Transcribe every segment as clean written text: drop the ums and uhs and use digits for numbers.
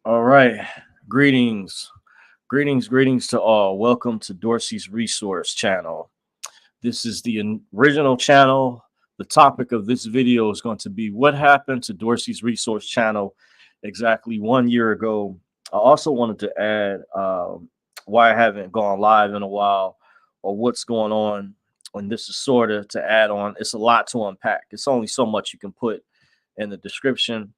All right. Greetings. Greetings to all. Welcome to Dorsey's Resource channel. This is the original channel. The topic of this video is going to be what happened to Dorsey's Resource channel exactly 1 year ago. I also wanted to add why I haven't gone live in a while or what's going on. And this is sort of to add on. It's a lot to unpack. It's only so much you can put in the description.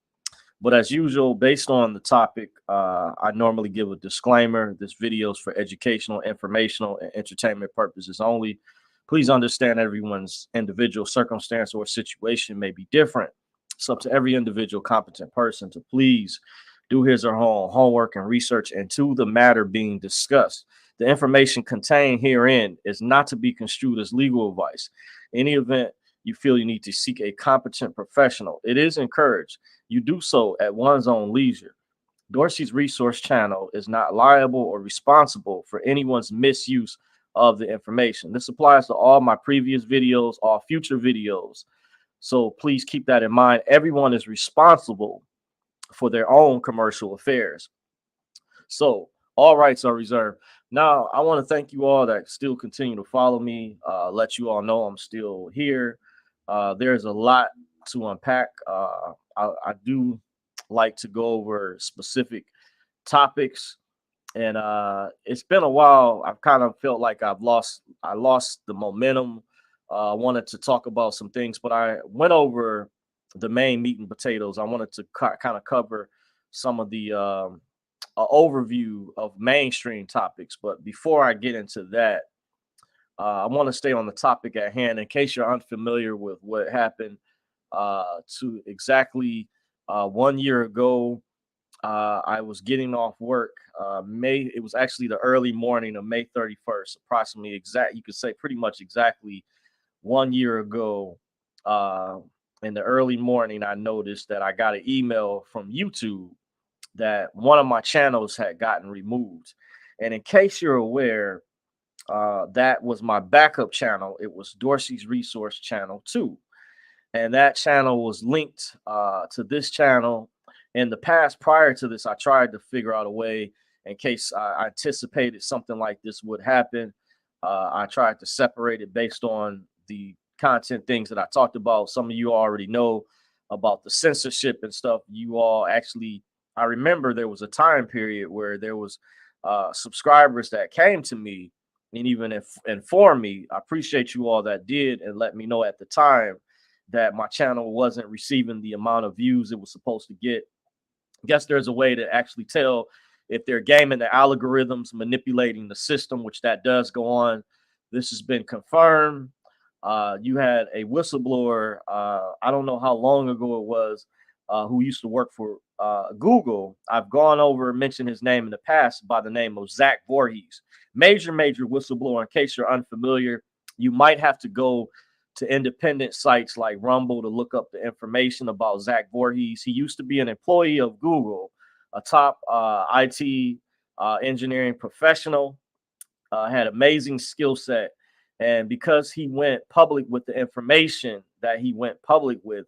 But as usual, based on the topic, I normally give a disclaimer. This video is for educational, informational, and entertainment purposes only. Please understand everyone's individual circumstance or situation may be different. It's up to every individual competent person to please do his or her homework and research into the matter being discussed. The information contained herein is not to be construed as legal advice. In any event, you feel you need to seek a competent professional, it is encouraged you do so at one's own leisure. Dorsey's Resource channel is not liable or responsible for anyone's misuse of the information. This applies to all my previous videos, all future videos. So please keep that in mind. Everyone is responsible for their own commercial affairs. So all rights are reserved. Now, I want to thank you all that still continue to follow me, let you all know I'm still here. There's a lot to unpack. I do like to go over specific topics, and it's been a while. I've kind of felt like I lost the momentum. I wanted to talk about some things, but I went over the main meat and potatoes. I wanted to kind of cover some of the overview of mainstream topics. But before I get into that, I want to stay on the topic at hand in case you're unfamiliar with what happened to exactly 1 year ago. I was getting off work. It was actually the early morning of May 31st, approximately you could say pretty much exactly 1 year ago. Uh, in the early morning, I noticed that I got an email from YouTube that one of my channels had gotten removed. And in case you're aware, that was my backup channel. It was Dorsey's Resource channel 2. And that channel was linked to this channel. In the past, prior to this, I tried to figure out a way in case I anticipated something like this would happen. I tried to separate it based on the content things that I talked about. Some of you already know about the censorship and stuff. You all actually, I remember there was a time period where there was subscribers that came to me and even informed me. I appreciate you all that did and let me know at the time that my channel wasn't receiving the amount of views it was supposed to get. I guess there's a way to actually tell if they're gaming the algorithms, manipulating the system, which that does go on. This has been confirmed. You had a whistleblower, I don't know how long ago it was, who used to work for Google. I've gone over and mentioned his name in the past by the name of Zach Voorhees. Major whistleblower. In case you're unfamiliar, you might have to go to independent sites like Rumble to look up the information about Zach Voorhees. He used to be an employee of Google, a top IT engineering professional, had amazing skill set. And because he went public with the information that he went public with,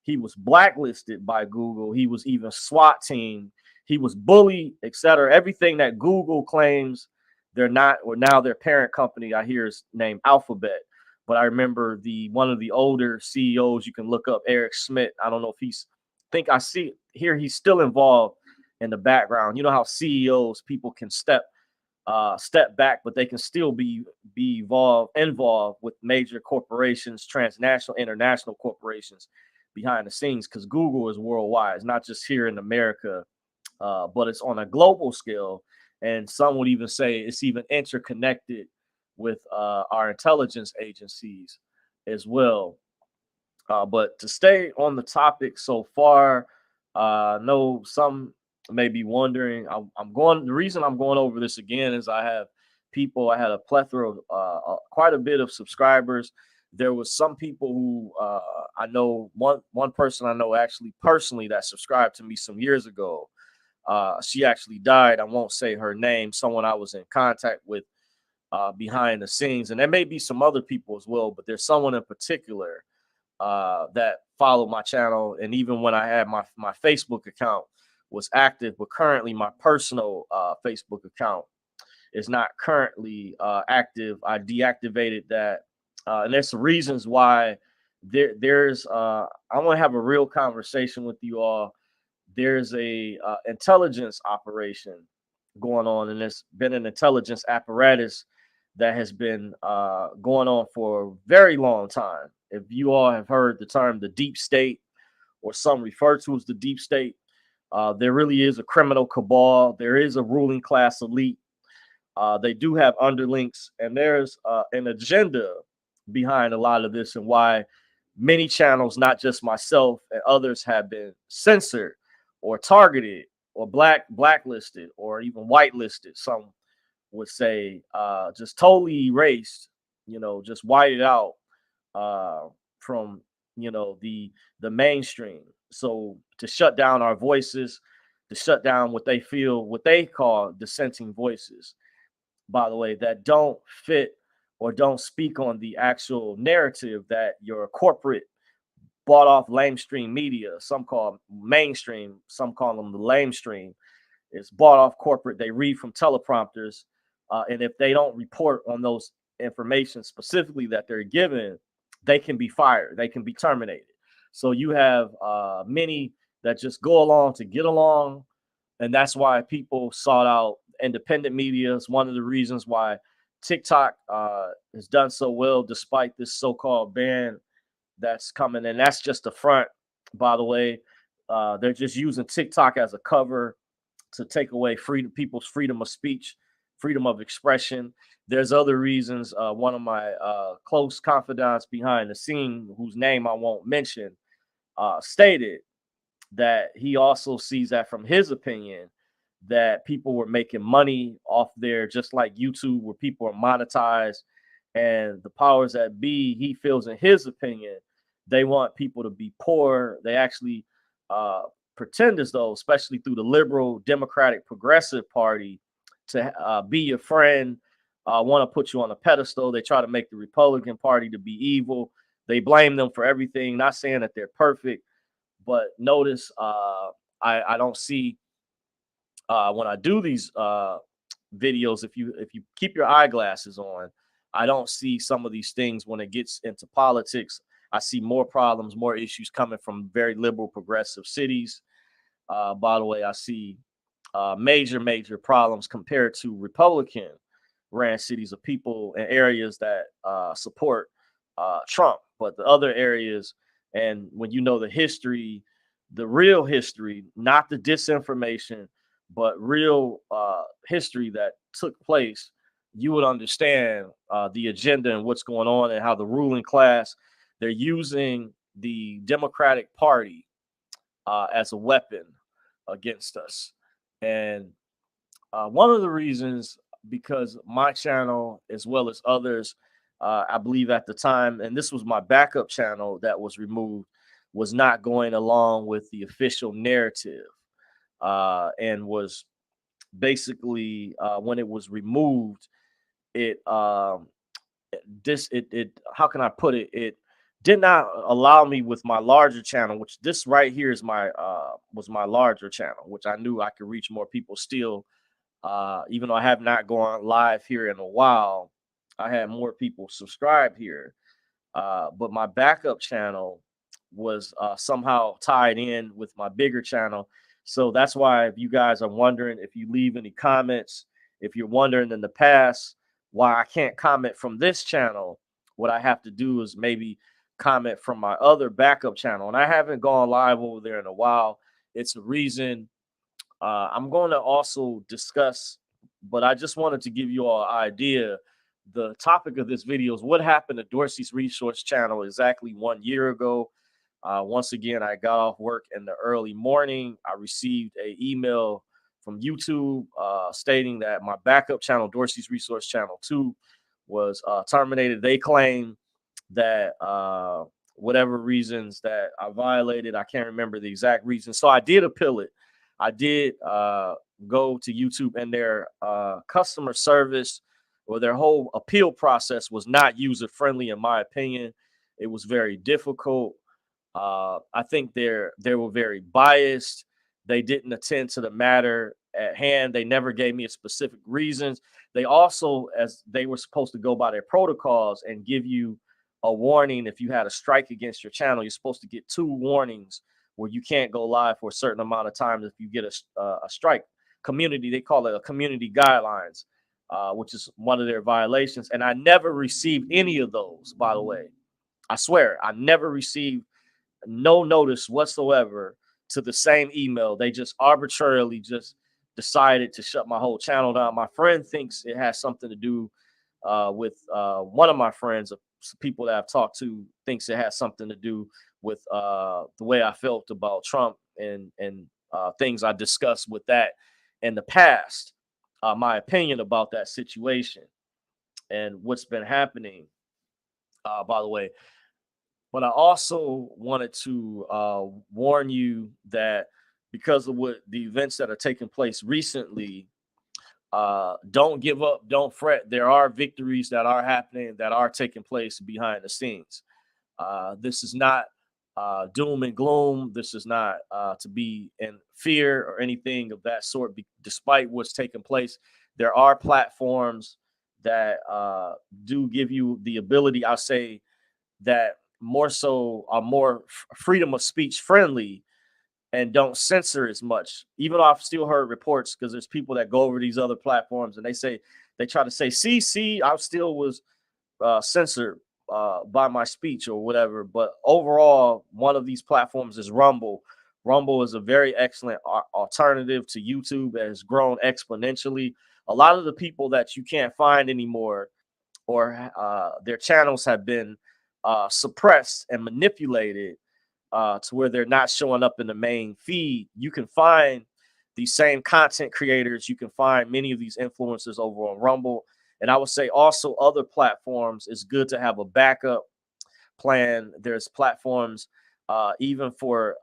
he was blacklisted by Google. He was even SWAT team. He was bullied, etc. Everything that Google claims they're not, or now their parent company, I hear, is named Alphabet. But I remember one of the older CEOs, you can look up Eric Schmidt. I don't know if I see here he's still involved in the background. You know how CEOs, people can step back, but they can still be involved with major corporations, transnational, international corporations behind the scenes, because Google is worldwide. It's not just here in America, but it's on a global scale. And some would even say it's even interconnected with our intelligence agencies as well. But to stay on the topic so far, I know some may be wondering. The reason I'm going over this again is I had a plethora of quite a bit of subscribers. There was some people who I know, one person I know actually personally that subscribed to me some years ago. She actually died. I won't say her name. Someone I was in contact with behind the scenes, and there may be some other people as well, but there's someone in particular that followed my channel, and even when I had my Facebook account, was active, but currently my personal Facebook account is not currently active. I deactivated that, and there's some reasons why. There's I want to have a real conversation with you all. There's a intelligence operation going on, and there's been an intelligence apparatus that has been going on for a very long time. If you all have heard the term the deep state, or some refer to as the deep state, there really is a criminal cabal. There is a ruling class elite. They do have underlinks, and there's an agenda behind a lot of this, and why many channels, not just myself and others, have been censored or targeted or blacklisted or even whitelisted. Some would say just totally erased, just whited out from the mainstream. So to shut down our voices, to shut down what they call dissenting voices, by the way, that don't fit or don't speak on the actual narrative that your corporate bought off lamestream media, some call mainstream, some call them the lamestream. It's bought off corporate. They read from teleprompters, and if they don't report on those information specifically that they're given, they can be fired. They can be terminated. So you have many that just go along to get along, and that's why people sought out independent media. Is one of the reasons why TikTok has done so well despite this so-called ban that's coming. And that's just the front, by the way. They're just using TikTok as a cover to take away people's freedom of speech, freedom of expression. There's other reasons. One of my close confidants behind the scene, whose name I won't mention, stated that he also sees that, from his opinion, that people were making money off there, just like YouTube, where people are monetized. And the powers that be, he feels, in his opinion, they want people to be poor. They actually pretend as though, especially through the liberal, democratic, progressive party, to be your friend, want to put you on a pedestal. They try to make the Republican Party to be evil. They blame them for everything. Not saying that they're perfect, but notice I don't see when I do these videos, if you keep your eyeglasses on, I don't see some of these things when it gets into politics. I see more problems, more issues coming from very liberal, progressive cities. By the way, I see major problems compared to Republican ran cities of people and areas that support Trump. But the other areas, and when you know the history, the real history, not the disinformation, but real history that took place, you would understand the agenda and what's going on, and how the ruling class, they're using the Democratic Party as a weapon against us. And one of the reasons, because my channel, as well as others, I believe at the time, and this was my backup channel that was removed, was not going along with the official narrative, and was basically, when it was removed, it how can I put it? It did not allow me with my larger channel, which this right here is my was my larger channel, which I knew I could reach more people still. Even though I have not gone live here in a while, I had more people subscribed here. But my backup channel was somehow tied in with my bigger channel. So that's why, if you guys are wondering, if you leave any comments, if you're wondering in the past why I can't comment from this channel, what I have to do is maybe comment from my other backup channel. And I haven't gone live over there in a while. It's a reason. I'm going to also discuss, but I just wanted to give you all an idea. The topic of this video is what happened to Dorsey's Resource channel exactly 1 year ago. Once again, I got off work in the early morning. I received an email from YouTube stating that my backup channel, Dorsey's Resource Channel 2, was terminated. They claim that whatever reasons that I violated, I can't remember the exact reason. So I did appeal it. I did go to YouTube, and their customer service, or their whole appeal process, was not user friendly, in my opinion. It was very difficult. I think they were very biased. They didn't attend to the matter at hand. They never gave me a specific reasons. They also, as they were supposed to go by their protocols and give you a warning if you had a strike against your channel. You're supposed to get 2 warnings where you can't go live for a certain amount of time if you get a strike. Community, they call it a community guidelines, which is one of their violations. And I never received any of those, by the way. I swear, I never received no notice whatsoever to the same email. They just arbitrarily just decided to shut my whole channel down. My friend thinks it has something to do with one of my friends, people that I've talked to, thinks it has something to do with the way I felt about Trump and things I discussed with that in the past, my opinion about that situation and what's been happening, by the way. But I also wanted to warn you that because of what the events that are taking place recently, don't give up, don't fret. There are victories that are happening, that are taking place behind the scenes. This is not doom and gloom. This is not to be in fear or anything of that sort. Despite what's taking place, there are platforms that do give you the ability, I say, that more so are more freedom of speech friendly and don't censor as much. Even though I've still heard reports, because there's people that go over these other platforms and they try to say, see, I still was censored by my speech or whatever. But overall, one of these platforms is Rumble. Rumble is a very excellent alternative to YouTube that has grown exponentially. A lot of the people that you can't find anymore, or their channels have been suppressed and manipulated to where they're not showing up in the main feed. You can find these same content creators. You can find many of these influencers over on Rumble. And I would say also other platforms, it's good to have a backup plan. There's platforms even for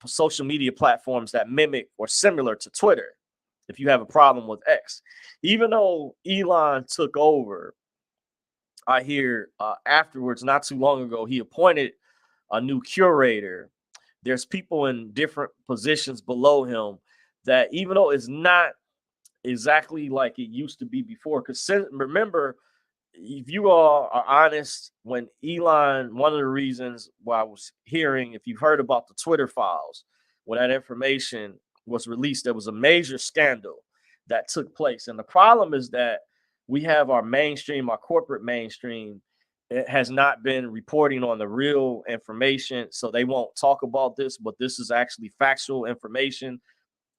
social media platforms that mimic or similar to Twitter. If you have a problem with X, even though Elon took over, I hear afterwards, not too long ago, he appointed a new curator. There's people in different positions below him that, even though it's not exactly like it used to be before, because remember, if you all are honest, when Elon, one of the reasons why I was hearing, if you've heard about the Twitter files, when that information was released, there was a major scandal that took place. And the problem is that we have our mainstream, our corporate mainstream, it has not been reporting on the real information. So they won't talk about this, but this is actually factual information.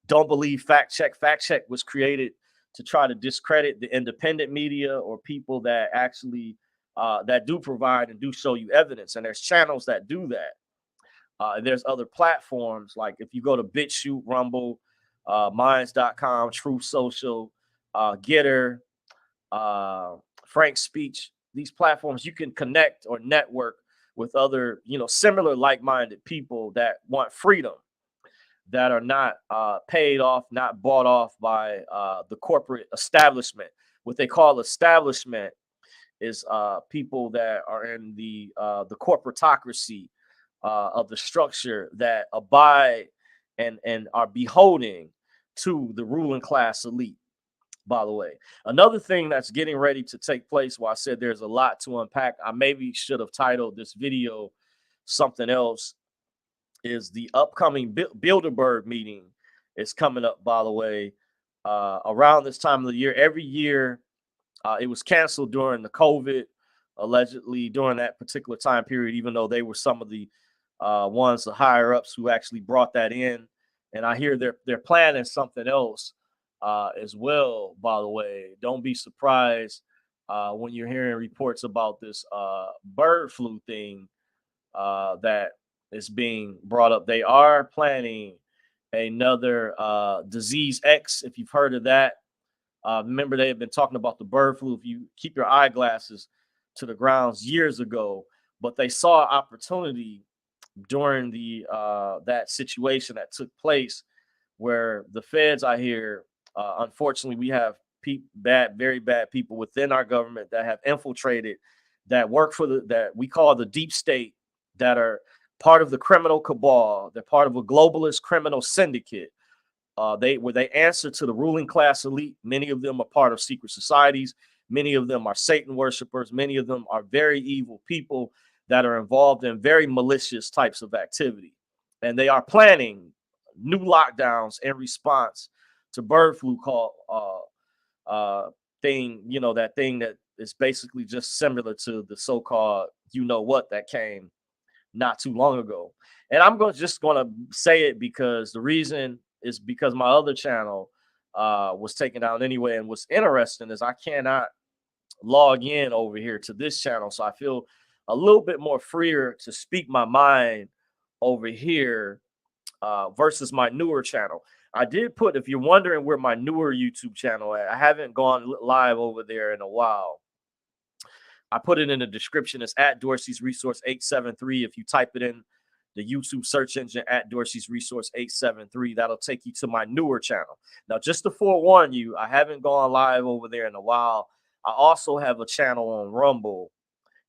Don't believe fact check. Fact check was created to try to discredit the independent media or people that actually that do provide and do show you evidence. And there's channels that do that. There's other platforms, like if you go to BitChute, Rumble, Minds.com, Truth Social, Getter, Frank Speech. These platforms, you can connect or network with other, similar like-minded people that want freedom, that are not paid off, not bought off by the corporate establishment. What they call establishment is people that are in the corporatocracy of the structure, that abide and are beholding to the ruling class elite. By the way, another thing that's getting ready to take place, while I said there's a lot to unpack, I maybe should have titled this video something else, is the upcoming Bilderberg meeting is coming up, by the way, around this time of the year. Every year, it was canceled during the COVID, allegedly during that particular time period, even though they were some of the ones, the higher ups, who actually brought that in. And I hear they're planning something else as well, by the way. Don't be surprised when you're hearing reports about this bird flu thing that is being brought up. They are planning another disease X, if you've heard of that. Remember, they have been talking about the bird flu. If you keep your eyeglasses to the grounds years ago, but they saw opportunity during the that situation that took place, where the feds, I hear, unfortunately, we have very bad people within our government that have infiltrated, that work for that we call the deep state, that are part of the criminal cabal. They're part of a globalist criminal syndicate. They answer to the ruling class elite. Many of them are part of secret societies. Many of them are Satan worshipers. Many of them are very evil people that are involved in very malicious types of activity. And they are planning new lockdowns in response to bird flu called thing, that thing that is basically just similar to the so-called, what, that came not too long ago. And I'm just going to say it because the reason is because my other channel was taken down anyway. And what's interesting is I cannot log in over here to this channel. So I feel a little bit more freer to speak my mind over here versus my newer channel. I did put, if you're wondering where my newer YouTube channel at, I haven't gone live over there in a while. I put it in the description. It's at Dorsey's Resource 873. If you type it in the YouTube search engine at Dorsey's Resource 873, that'll take you to my newer channel. Now, just to forewarn you, I haven't gone live over there in a while. I also have a channel on Rumble,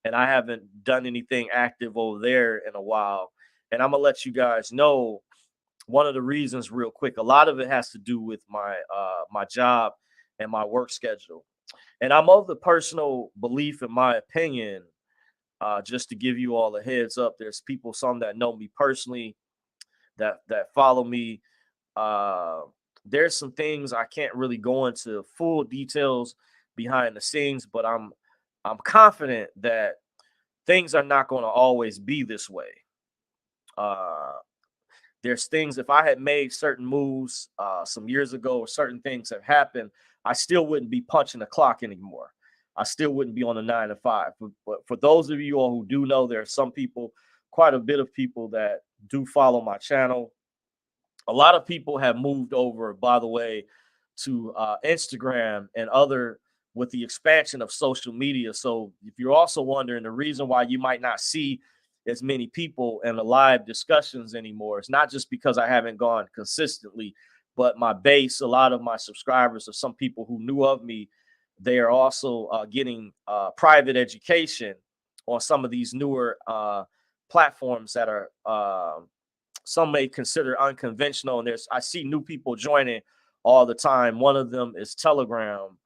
and I haven't done anything active over there in a while. And I'm going to let you guys know one of the reasons real quick. A lot of it has to do with my job and my work schedule. And I'm of the personal belief, in my opinion, just to give you all a heads up, there's people, some that know me personally, that follow me. There's some things I can't really go into full details behind the scenes, but I'm confident that things are not going to always be this way. There's things, if I had made certain moves some years ago, or certain things have happened, I still wouldn't be punching the clock anymore. I still wouldn't be on the 9 to 5. But for those of you all who do know, there are some people, quite a bit of people that do follow my channel. A lot of people have moved over, by the way, to Instagram and other, with the expansion of social media. So if you're also wondering, the reason why you might not see as many people in the live discussions anymore, it's not just because I haven't gone consistently, but my base, a lot of my subscribers are some people who knew of me. They are also getting private education on some of these newer platforms that are some may consider unconventional. And I see new people joining all the time. One of them is Telegram,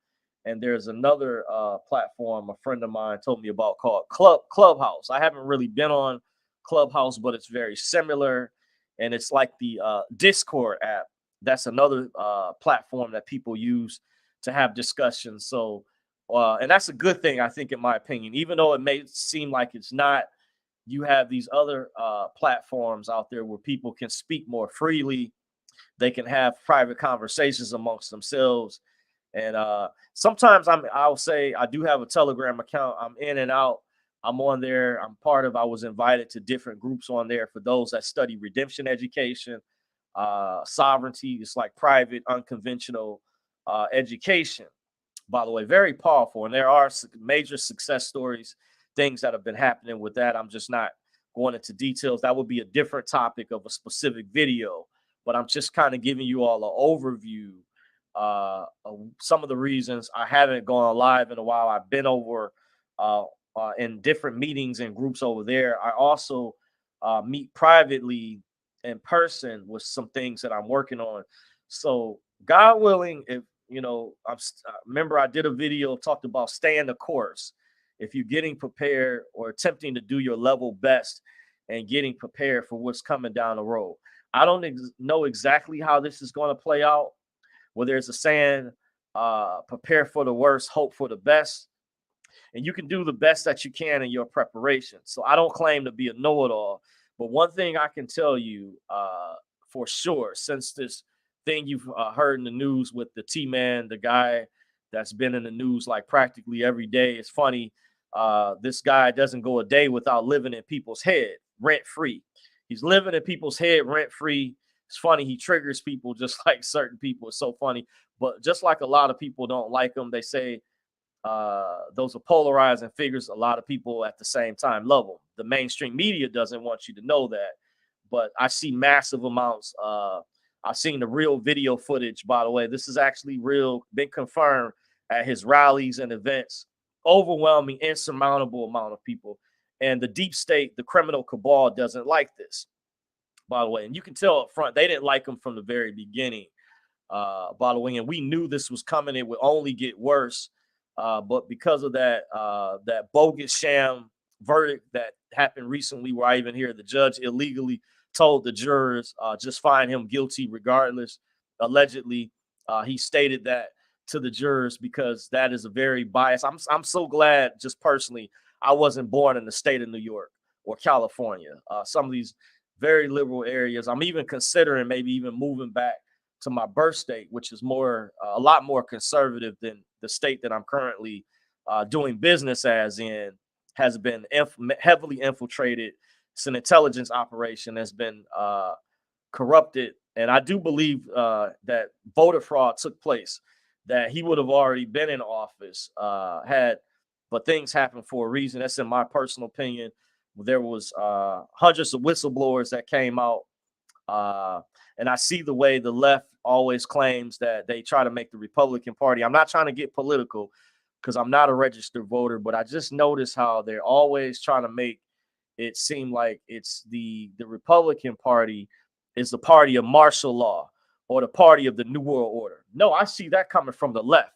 and there's another platform a friend of mine told me about called Clubhouse. I haven't really been on Clubhouse, but it's very similar, and it's like the Discord app. That's another platform that people use to have discussions. So, and that's a good thing, I think, in my opinion, even though it may seem like it's not. You have these other platforms out there where people can speak more freely. They can have private conversations amongst themselves. And sometimes I'll say I do have a Telegram account. I'm in and out. I'm on there. I was invited to different groups on there for those that study redemption education, sovereignty. It's like private, unconventional education, by the way, very powerful. And there are major success stories, things that have been happening with that. I'm just not going into details. That would be a different topic of a specific video, but I'm just kind of giving you all an overview of some of the reasons I haven't gone live in a while. I've been over in different meetings and groups over there. I also meet privately in person with some things that I'm working on. So God willing, if remember I did a video talked about staying the course. If you're getting prepared or attempting to do your level best and getting prepared for what's coming down the road. I don't know exactly how this is going to play out. Well, there's a saying, prepare for the worst, hope for the best. And you can do the best that you can in your preparation. So I don't claim to be a know-it-all. But one thing I can tell you for sure, since this thing you've heard in the news with the T-Man, the guy that's been in the news like practically every day. It's funny. This guy doesn't go a day without living in people's head rent free. He's living in people's head rent free. It's funny. He triggers people just like certain people. It's so funny. But just like a lot of people don't like him, they say those are polarizing figures. A lot of people at the same time love them. The mainstream media doesn't want you to know that. But I see massive amounts. I've seen the real video footage, by the way. This is actually real, been confirmed at his rallies and events. Overwhelming, insurmountable amount of people. And the deep state, the criminal cabal, doesn't like this, by the way. And you can tell up front, they didn't like him from the very beginning, by the way. And we knew this was coming. It would only get worse. But because of that bogus sham verdict that happened recently, where I even hear the judge illegally told the jurors, just find him guilty regardless. Allegedly, he stated that to the jurors because that is a very biased. I'm so glad, just personally, I wasn't born in the state of New York or California. Some of these very liberal areas. I'm even considering maybe even moving back to my birth state, which is a lot more conservative than the state that I'm currently doing business as in, has been heavily infiltrated. It's an intelligence operation that's been corrupted. And I do believe that voter fraud took place, that he would have already been in office but things happen for a reason. That's in my personal opinion. There was hundreds of whistleblowers that came out. And I see the way the left always claims that they try to make the Republican Party. I'm not trying to get political because I'm not a registered voter, but I just notice how they're always trying to make it seem like it's the Republican Party is the party of martial law or the party of the New World Order. No, I see that coming from the left.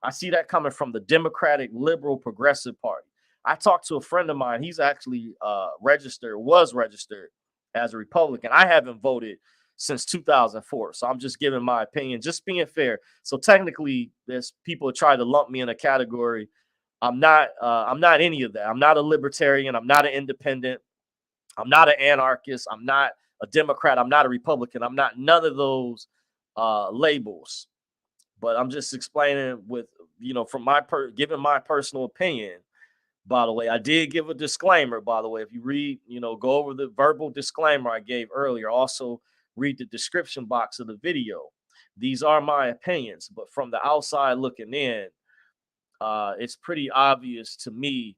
I see that coming from the Democratic, Liberal, Progressive Party. I talked to a friend of mine. He's actually was registered as a Republican. I haven't voted since 2004. So I'm just giving my opinion, just being fair. So technically, there's people try to lump me in a category. I'm not any of that. I'm not a libertarian. I'm not an independent. I'm not an anarchist. I'm not a Democrat. I'm not a Republican. I'm not none of those labels. But I'm just explaining with, from giving my personal opinion. By the way, I did give a disclaimer, by the way. If you read, go over the verbal disclaimer I gave earlier. Also read the description box of the video. These are my opinions, but from the outside looking in, it's pretty obvious to me.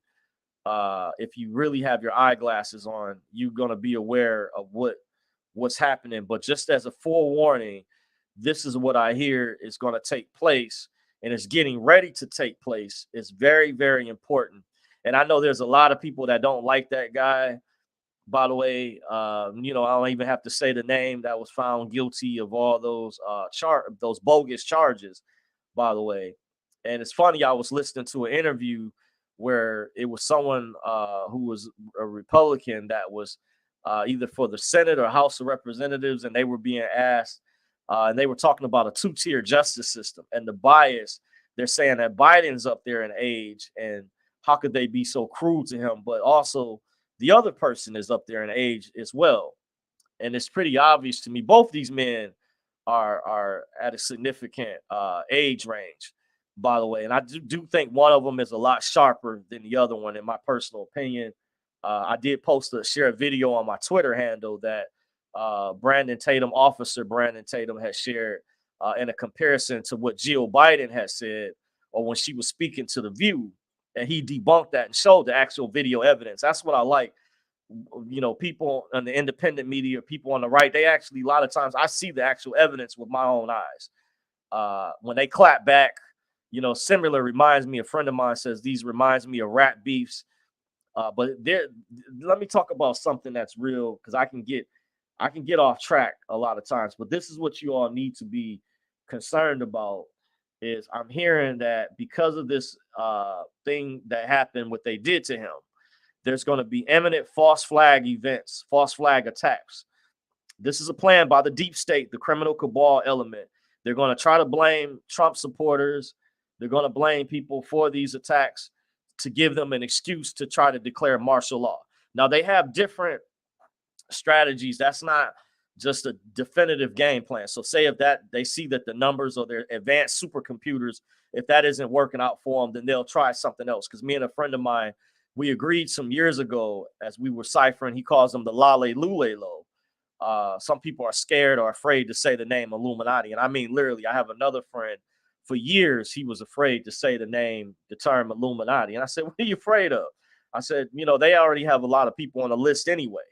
If you really have your eyeglasses on, you're going to be aware of what's happening. But just as a forewarning, this is what I hear is going to take place, and it's getting ready to take place. It's very, very important. And I know there's a lot of people that don't like that guy. By the way, I don't even have to say the name, that was found guilty of all those those bogus charges, by the way. And it's funny, I was listening to an interview where it was someone who was a Republican that was either for the Senate or House of Representatives, and they were being asked, and they were talking about a two-tier justice system and the bias. They're saying that Biden's up there in age, and how could they be so cruel to him? But also, the other person is up there in age as well. And it's pretty obvious to me, both these men are at a significant age range, by the way. And I do think one of them is a lot sharper than the other one, in my personal opinion. I did share a video on my Twitter handle that Officer Brandon Tatum has shared in a comparison to what Jill Biden has said, or when she was speaking to The View. And he debunked that and showed the actual video evidence. That's what I like. People on the independent media, people on the right, they actually, a lot of times I see the actual evidence with my own eyes. When they clap back, similar reminds me, a friend of mine says, these reminds me of rat beefs. But let me talk about something that's real, because I can get off track a lot of times. But this is what you all need to be concerned about. Is I'm hearing that because of this thing that happened, what they did to him, there's going to be imminent false flag events, false flag attacks. This is a plan by the deep state, the criminal cabal element. They're going to try to blame Trump supporters. They're going to blame people for these attacks to give them an excuse to try to declare martial law. Now, they have different strategies. That's not just a definitive game plan. So say if that they see that the numbers or their advanced supercomputers, if that isn't working out for them, then they'll try something else. Because me and a friend of mine, we agreed some years ago as we were ciphering, he calls them the Lale Lule Lo. Some people are scared or afraid to say the name Illuminati. And I mean, literally, I have another friend, for years, he was afraid to say the term Illuminati. And I said, what are you afraid of? I said, they already have a lot of people on the list anyway.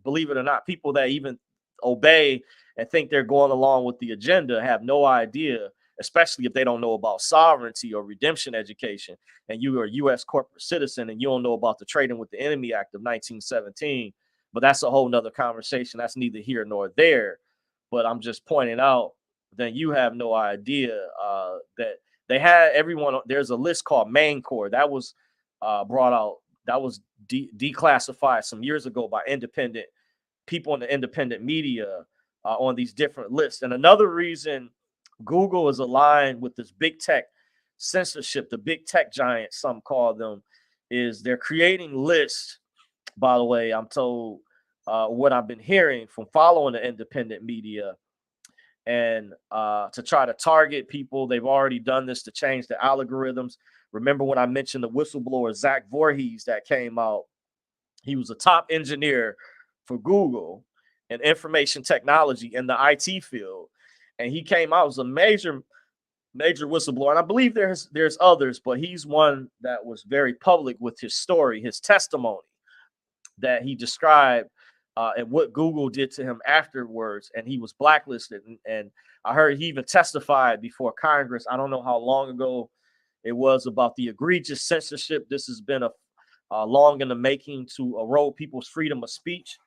Believe it or not, people that even obey and think they're going along with the agenda have no idea especially if they don't know about sovereignty or redemption education, and you are a U.S. corporate citizen and you don't know about the Trading with the Enemy Act of 1917. But that's a whole nother conversation. That's neither here nor there. But I'm just pointing out that you have no idea that they had everyone. There's a list called Main Core that was brought out. That was declassified some years ago by independent people in the independent media on these different lists. And another reason Google is aligned with this big tech censorship, the big tech giants, some call them, is they're creating lists. By the way, I'm told what I've been hearing from following the independent media, and to try to target people. They've already done this to change the algorithms. Remember when I mentioned the whistleblower Zach Voorhees that came out? He was a top engineer for Google and information technology in the IT field, and he came out as a major whistleblower. And I believe there's others, but he's one that was very public with his story, his testimony that he described and what Google did to him afterwards. And he was blacklisted. And I heard he even testified before Congress. I don't know how long ago it was, about the egregious censorship. This has been a long in the making to erode people's freedom of speech.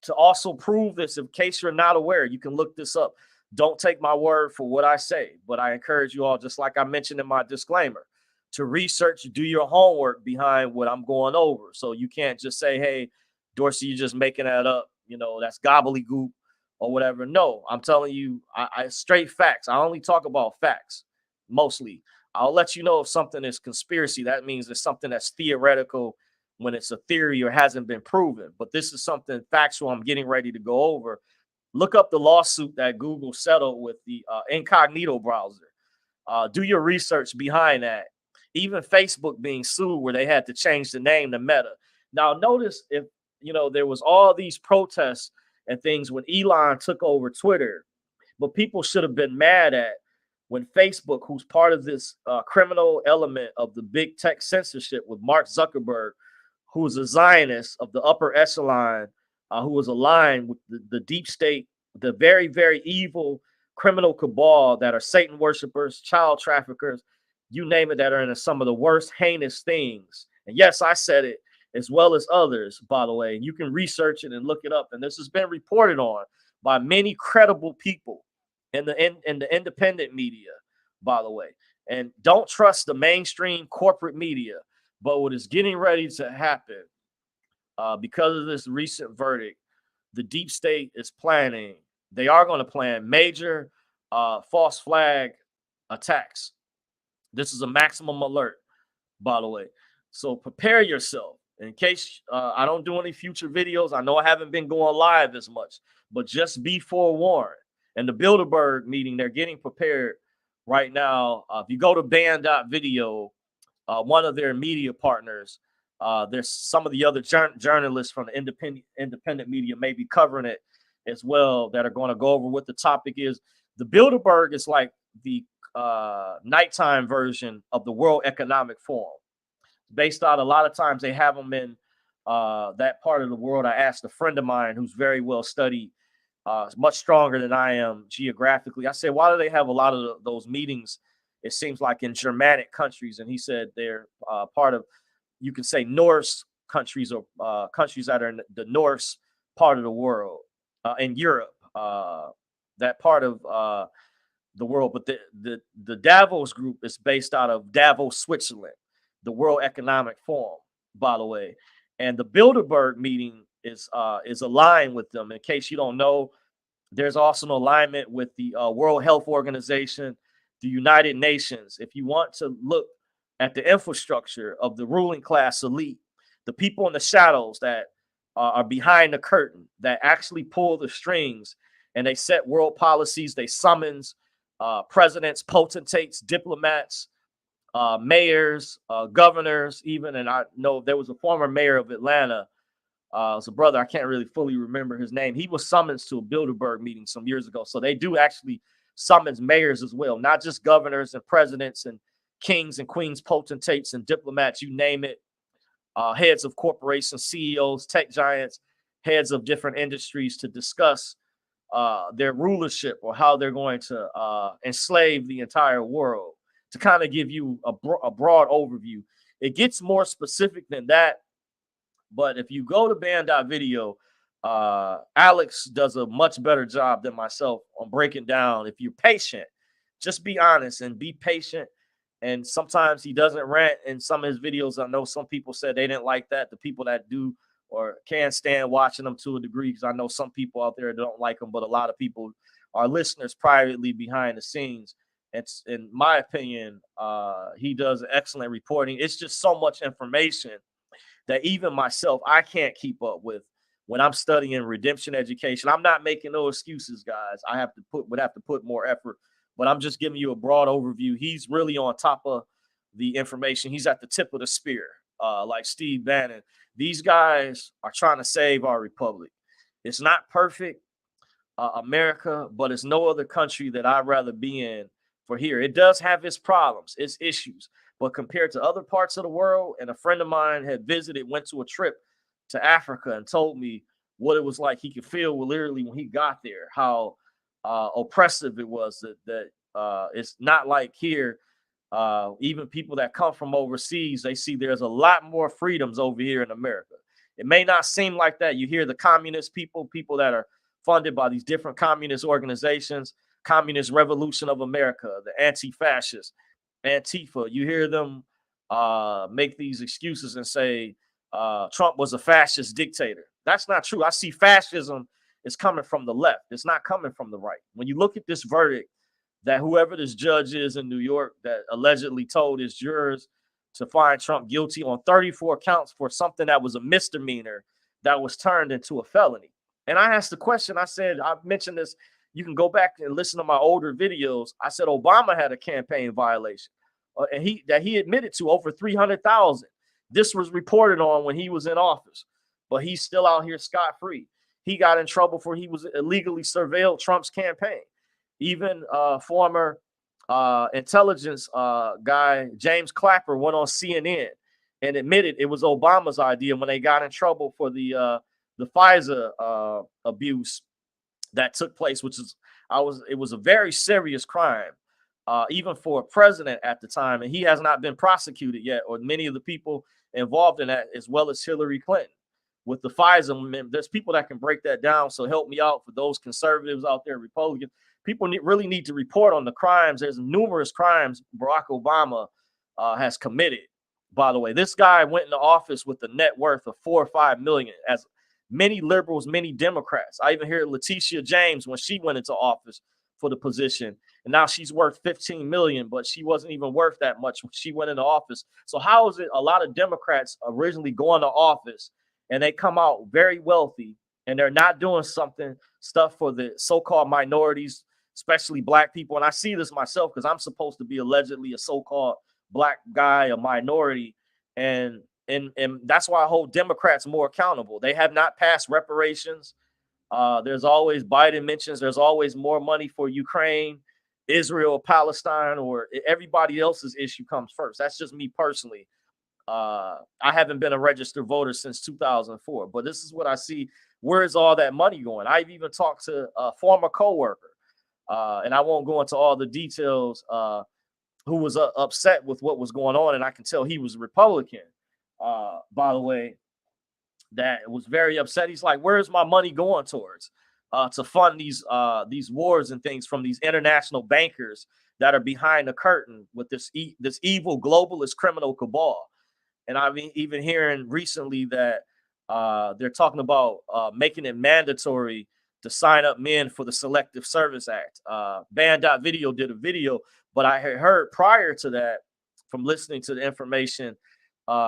To also prove this, in case you're not aware, you can look this up. Don't take my word for what I say, but I encourage you all, just like I mentioned in my disclaimer, to research, do your homework behind what I'm going over. So you can't just say, hey, Dorsey, you're just making that up. That's gobbledygook or whatever. No, I'm telling you, I straight facts. I only talk about facts mostly. I'll let you know if something is conspiracy. That means it's something that's theoretical when it's a theory or hasn't been proven. But this is something factual I'm getting ready to go over. Look up the lawsuit that Google settled with the incognito browser. Do your research behind that. Even Facebook being sued where they had to change the name to Meta. Now, notice if, there was all these protests and things when Elon took over Twitter, but people should have been mad at when Facebook, who's part of this criminal element of the big tech censorship with Mark Zuckerberg, who is a Zionist of the upper echelon, who was aligned with the deep state, the very, very evil criminal cabal that are Satan worshipers, child traffickers, you name it, that are into some of the worst heinous things. And yes, I said it, as well as others, by the way. You can research it and look it up. And this has been reported on by many credible people in the independent media, by the way. And don't trust the mainstream corporate media. But what is getting ready to happen, because of this recent verdict, the deep state is planning. They are going to plan major false flag attacks. This is a maximum alert, by the way. So prepare yourself in case I don't do any future videos. I know I haven't been going live as much, but just be forewarned. And the Bilderberg meeting, they're getting prepared right now. If you go to band.video, one of their media partners, there's some of the other journalists from the independent media may be covering it as well, that are going to go over what the topic is. The Bilderberg is like the nighttime version of the World Economic Forum. Based out, a lot of times they have them in that part of the world. I asked a friend of mine who's very well studied, much stronger than I am geographically. I said, why do they have a lot of those meetings, it seems like, in Germanic countries? And he said they're part of, you can say, Norse countries, or countries that are in the Norse part of the world, in Europe, that part of the world. But the Davos group is based out of Davos, Switzerland, the World Economic Forum, by the way. And the Bilderberg meeting is aligned with them. In case you don't know, there's also an alignment with the World Health Organization, the United Nations. If you want to look at the infrastructure of the ruling class elite, the people in the shadows that are behind the curtain, that actually pull the strings, and they set world policies, they summons presidents, potentates, diplomats, mayors, governors, even. And I know there was a former mayor of Atlanta, it's a brother, I can't really fully remember his name. He was summoned to a Bilderberg meeting some years ago. So they do actually summons mayors as well, not just governors and presidents and kings and queens, potentates and diplomats, you name it, heads of corporations, CEOs, tech giants, heads of different industries, to discuss their rulership or how they're going to enslave the entire world, to kind of give you a broad overview. It gets more specific than that, but if you go to band.video, Alex does a much better job than myself on breaking down. If you're patient, just be honest and be patient. And sometimes he doesn't rant in some of his videos. I know some people said they didn't like that. The people that do or can't stand watching them to a degree, because I know some people out there don't like them, but a lot of people are listeners privately behind the scenes. It's, in my opinion, he does excellent reporting. It's just so much information that even myself, I can't keep up with when I'm studying redemption education. I'm not making no excuses, guys. Would have to put more effort, but I'm just giving you a broad overview. He's really on top of the information. He's at the tip of the spear, like Steve Bannon. These guys are trying to save our republic. It's not perfect, America, but it's no other country that I'd rather be in for here. It does have its problems, its issues, but compared to other parts of the world, and a friend of mine had visited, went to a trip to Africa and told me what it was like. He could feel literally when he got there how oppressive it was. That it's not like here. Even people that come from overseas, they see there's a lot more freedoms over here in America. It may not seem like that. You hear the communist people that are funded by these different communist organizations, Communist Revolution of America, the anti-fascists, Antifa. You hear them make these excuses and say Trump was a fascist dictator. That's not true. I see fascism is coming from the left. It's not coming from the right. When you look at this verdict that whoever this judge is in New York that allegedly told his jurors to find Trump guilty on 34 counts for something that was a misdemeanor that was turned into a felony. And I asked the question, I said, I mentioned this, you can go back and listen to my older videos. I said Obama had a campaign violation, and he admitted to over 300,000. This was reported on when he was in office, but he's still out here scot-free. He got in trouble for he was illegally surveilled Trump's campaign. Even former intelligence guy James Clapper went on CNN and admitted it was Obama's idea when they got in trouble for the FISA abuse that took place, which is it was a very serious crime, even for a president at the time, and he has not been prosecuted yet, or many of the people involved in that, as well as Hillary Clinton. With the FISA, there's people that can break that down. So help me out for those conservatives out there, Republicans. People really need to report on the crimes. There's numerous crimes Barack Obama has committed. By the way, this guy went into office with a net worth of 4 or 5 million, as many liberals, many Democrats. I even hear Letitia James when she went into office for the position, and now she's worth 15 million, but she wasn't even worth that much when she went into office. So how is it a lot of Democrats originally go into office and they come out very wealthy and they're not doing stuff for the so-called minorities, especially black people? And I see this myself because I'm supposed to be allegedly a so-called black guy, a minority, and that's why I hold Democrats more accountable. They have not passed reparations. There's always, Biden mentions, there's always more money for Ukraine, Israel, Palestine, or everybody else's issue comes first. That's just me personally. I haven't been a registered voter since 2004, but this is what I see. Where is all that money going? I've even talked to a former coworker, and I won't go into all the details, who was upset with what was going on, and I can tell he was a Republican, by the way, that was very upset. He's like, where's my money going towards to fund these wars and things from these international bankers that are behind the curtain with this evil globalist criminal cabal? And I've even hearing recently that they're talking about making it mandatory to sign up men for the Selective Service Act. Band.video did a video, but I had heard prior to that from listening to the information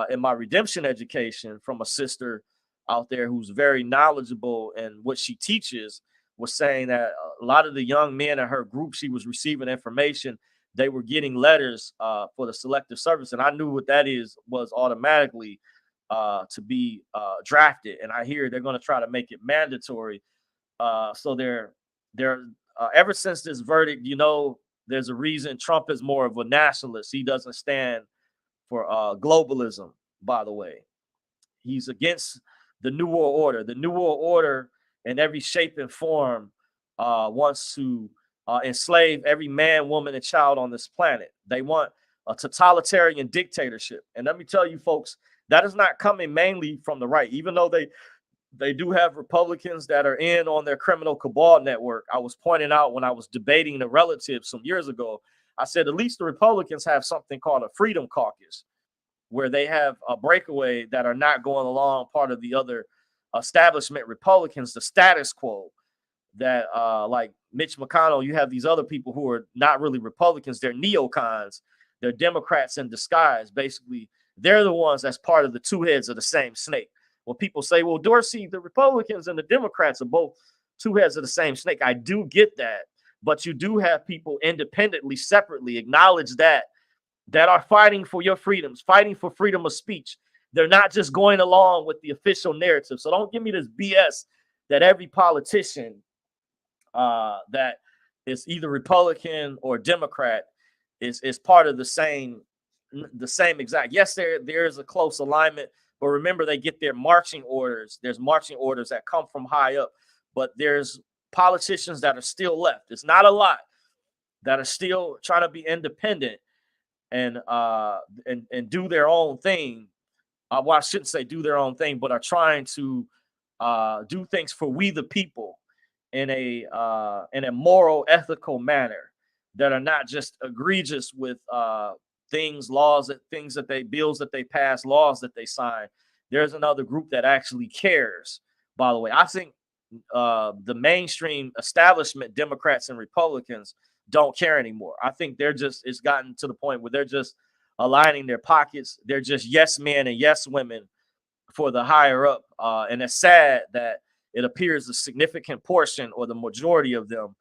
in my redemption education from a sister out there who's very knowledgeable and what she teaches, was saying that a lot of the young men in her group, she was receiving information, they were getting letters for the Selective Service. And I knew what that was automatically to be drafted. And I hear they're going to try to make it mandatory. So they're ever since this verdict, there's a reason Trump is more of a nationalist. He doesn't stand for globalism, by the way. He's against the New World Order. The New World Order, in every shape and form, wants to enslave every man, woman, and child on this planet. They want a totalitarian dictatorship. And let me tell you, folks, that is not coming mainly from the right, even though they do have Republicans that are in on their criminal cabal network. I was pointing out when I was debating the relatives some years ago, I said at least the Republicans have something called a Freedom Caucus, where they have a breakaway that are not going along part of the other establishment Republicans, the status quo. That like Mitch McConnell, you have these other people who are not really Republicans, they're neocons, they're Democrats in disguise. Basically, they're the ones that's part of the two heads of the same snake. When people say, well, Dorsey, the Republicans and the Democrats are both two heads of the same snake, I do get that. But you do have people independently, separately acknowledge that are fighting for your freedoms, fighting for freedom of speech. They're not just going along with the official narrative. So don't give me this BS that every politician that is either Republican or Democrat is part of the same exact. Yes, there is a close alignment, but remember they get their marching orders. There's marching orders that come from high up, but there's politicians that are still left. It's not a lot that are still trying to be independent and do their own thing. Well, I shouldn't say do their own thing, but are trying to do things for we the people in a moral, ethical manner that are not just egregious with bills that they pass, laws that they sign. There's another group that actually cares. By the way, I think the mainstream establishment, Democrats and Republicans, don't care anymore. I think it's gotten to the point where they're just aligning their pockets. They're just yes men and yes women for the higher up. And it's sad that it appears a significant portion or the majority of them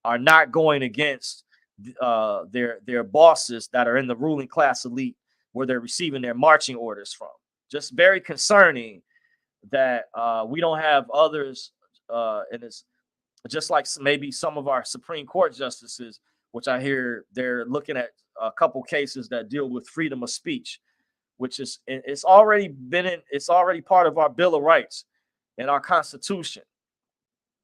are not going against their bosses that are in the ruling class elite where they're receiving their marching orders from. Just very concerning that we don't have others. And it's just like maybe some of our Supreme Court justices, which I hear they're looking at a couple cases that deal with freedom of speech, which is it's already part of our Bill of Rights and our Constitution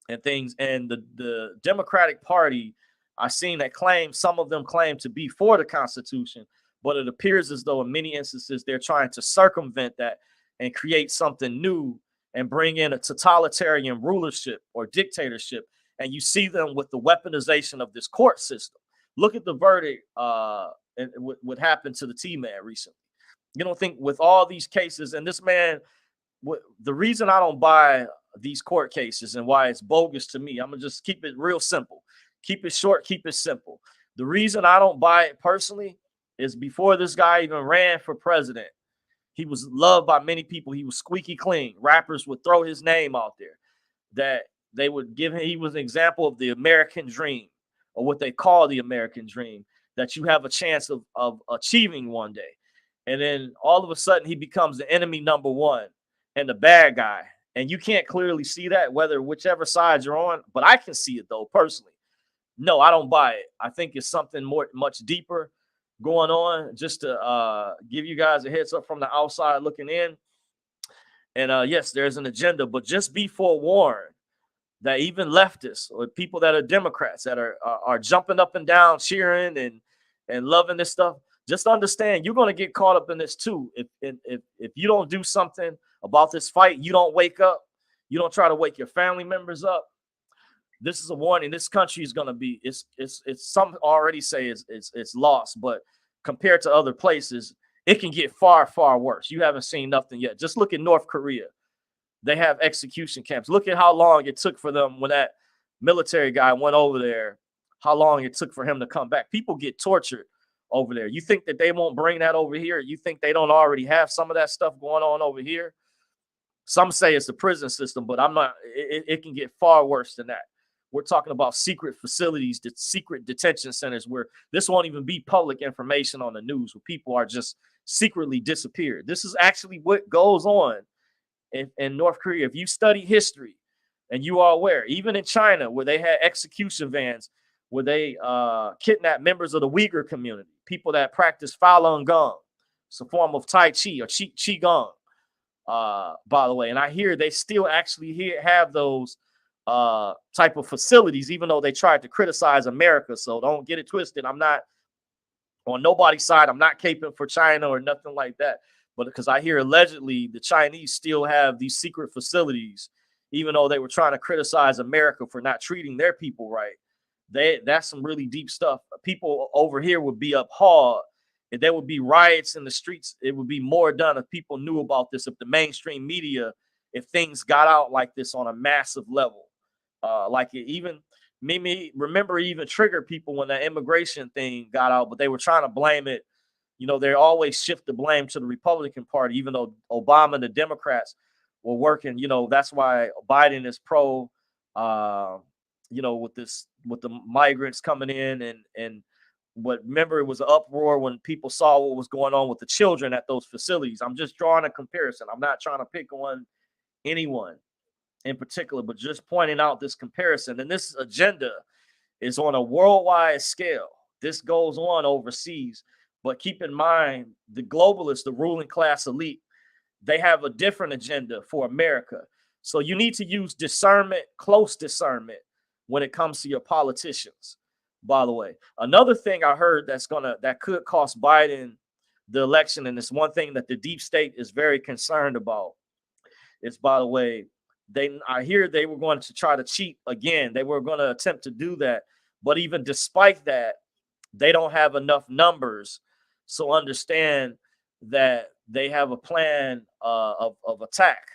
and things. And the Democratic Party, I've seen that some of them claim to be for the Constitution, but it appears as though in many instances they're trying to circumvent that and create something new and bring in a totalitarian rulership or dictatorship. And you see them with the weaponization of this court system. Look at the verdict and what happened to the T-Man recently. You don't think with all these cases, and this man, the reason I don't buy these court cases and why it's bogus to me, I'm going to just keep it real simple. Keep it short, keep it simple. The reason I don't buy it personally is before this guy even ran for president, he was loved by many people. He was squeaky clean. Rappers would throw his name out there. That they would give him, he was an example of the American dream, or what they call the American dream, that you have a chance of achieving one day. And then all of a sudden he becomes the enemy number one and the bad guy. And you can't clearly see that whichever side you're on, but I can see it though, personally. No, I don't buy it. I think it's something much deeper going on, just to give you guys a heads up from the outside looking in. And yes, there's an agenda, but just be forewarned that even leftists or people that are Democrats that are jumping up and down, cheering and loving this stuff, just understand you're going to get caught up in this too. If you don't do something about this fight, you don't wake up, you don't try to wake your family members up. This is a warning. This country is going to be, it's some already say it's lost, but compared to other places, it can get far, far worse. You haven't seen nothing yet. Just look at North Korea. They have execution camps. Look at how long it took for them when that military guy went over there, how long it took for him to come back. People get tortured over there. You think that they won't bring that over here? You think they don't already have some of that stuff going on over here? Some say it's the prison system, but I'm not. It can get far worse than that. We're talking about secret facilities, secret detention centers where this won't even be public information on the news, where people are just secretly disappeared. This is actually what goes on in North Korea. If you study history and you are aware, even in China, where they had execution vans, where they kidnap members of the Uyghur community, people that practice Falun Gong. It's a form of Tai Chi or Qigong, by the way. And I hear they still actually have those type of facilities, even though they tried to criticize America. So don't get it twisted. I'm not on nobody's side. I'm not caping for China or nothing like that. But because I hear allegedly the Chinese still have these secret facilities, even though they were trying to criticize America for not treating their people right. That's some really deep stuff. People over here would be appalled. If there would be riots in the streets, it would be more done if people knew about this, if the mainstream media, if things got out like this on a massive level. Like it even me remember even triggered people when the immigration thing got out, but they were trying to blame it. You know, they always shift the blame to the Republican Party, even though Obama and the Democrats were working. You know, that's why Biden is pro. With the migrants coming in and but remember it was an uproar when people saw what was going on with the children at those facilities. I'm just drawing a comparison. I'm not trying to pick on anyone in particular, but just pointing out this comparison. And this agenda is on a worldwide scale. This goes on overseas. But keep in mind, the globalists, the ruling class elite, they have a different agenda for America. So you need to use discernment, close discernment, when it comes to your politicians. By the way, another thing I heard that could cost Biden the election, and it's one thing that the deep state is very concerned about, is, by the way, I hear they were going to try to cheat again. They were going to attempt to do that. But even despite that, they don't have enough numbers. So understand that they have a plan of attack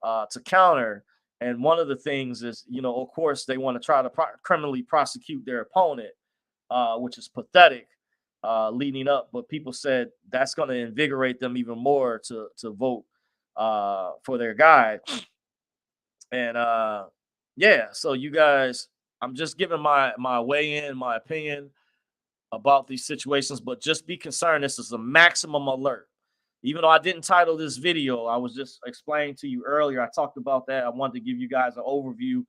to counter. And one of the things is, of course, they want to try to criminally prosecute their opponent, which is pathetic leading up. But people said that's going to invigorate them even more to vote for their guy. And so you guys, I'm just giving my weigh in, my opinion about these situations, but just be concerned. This is a maximum alert. Even though I didn't title this video, I was just explaining to you earlier. I talked about that. I wanted to give you guys an overview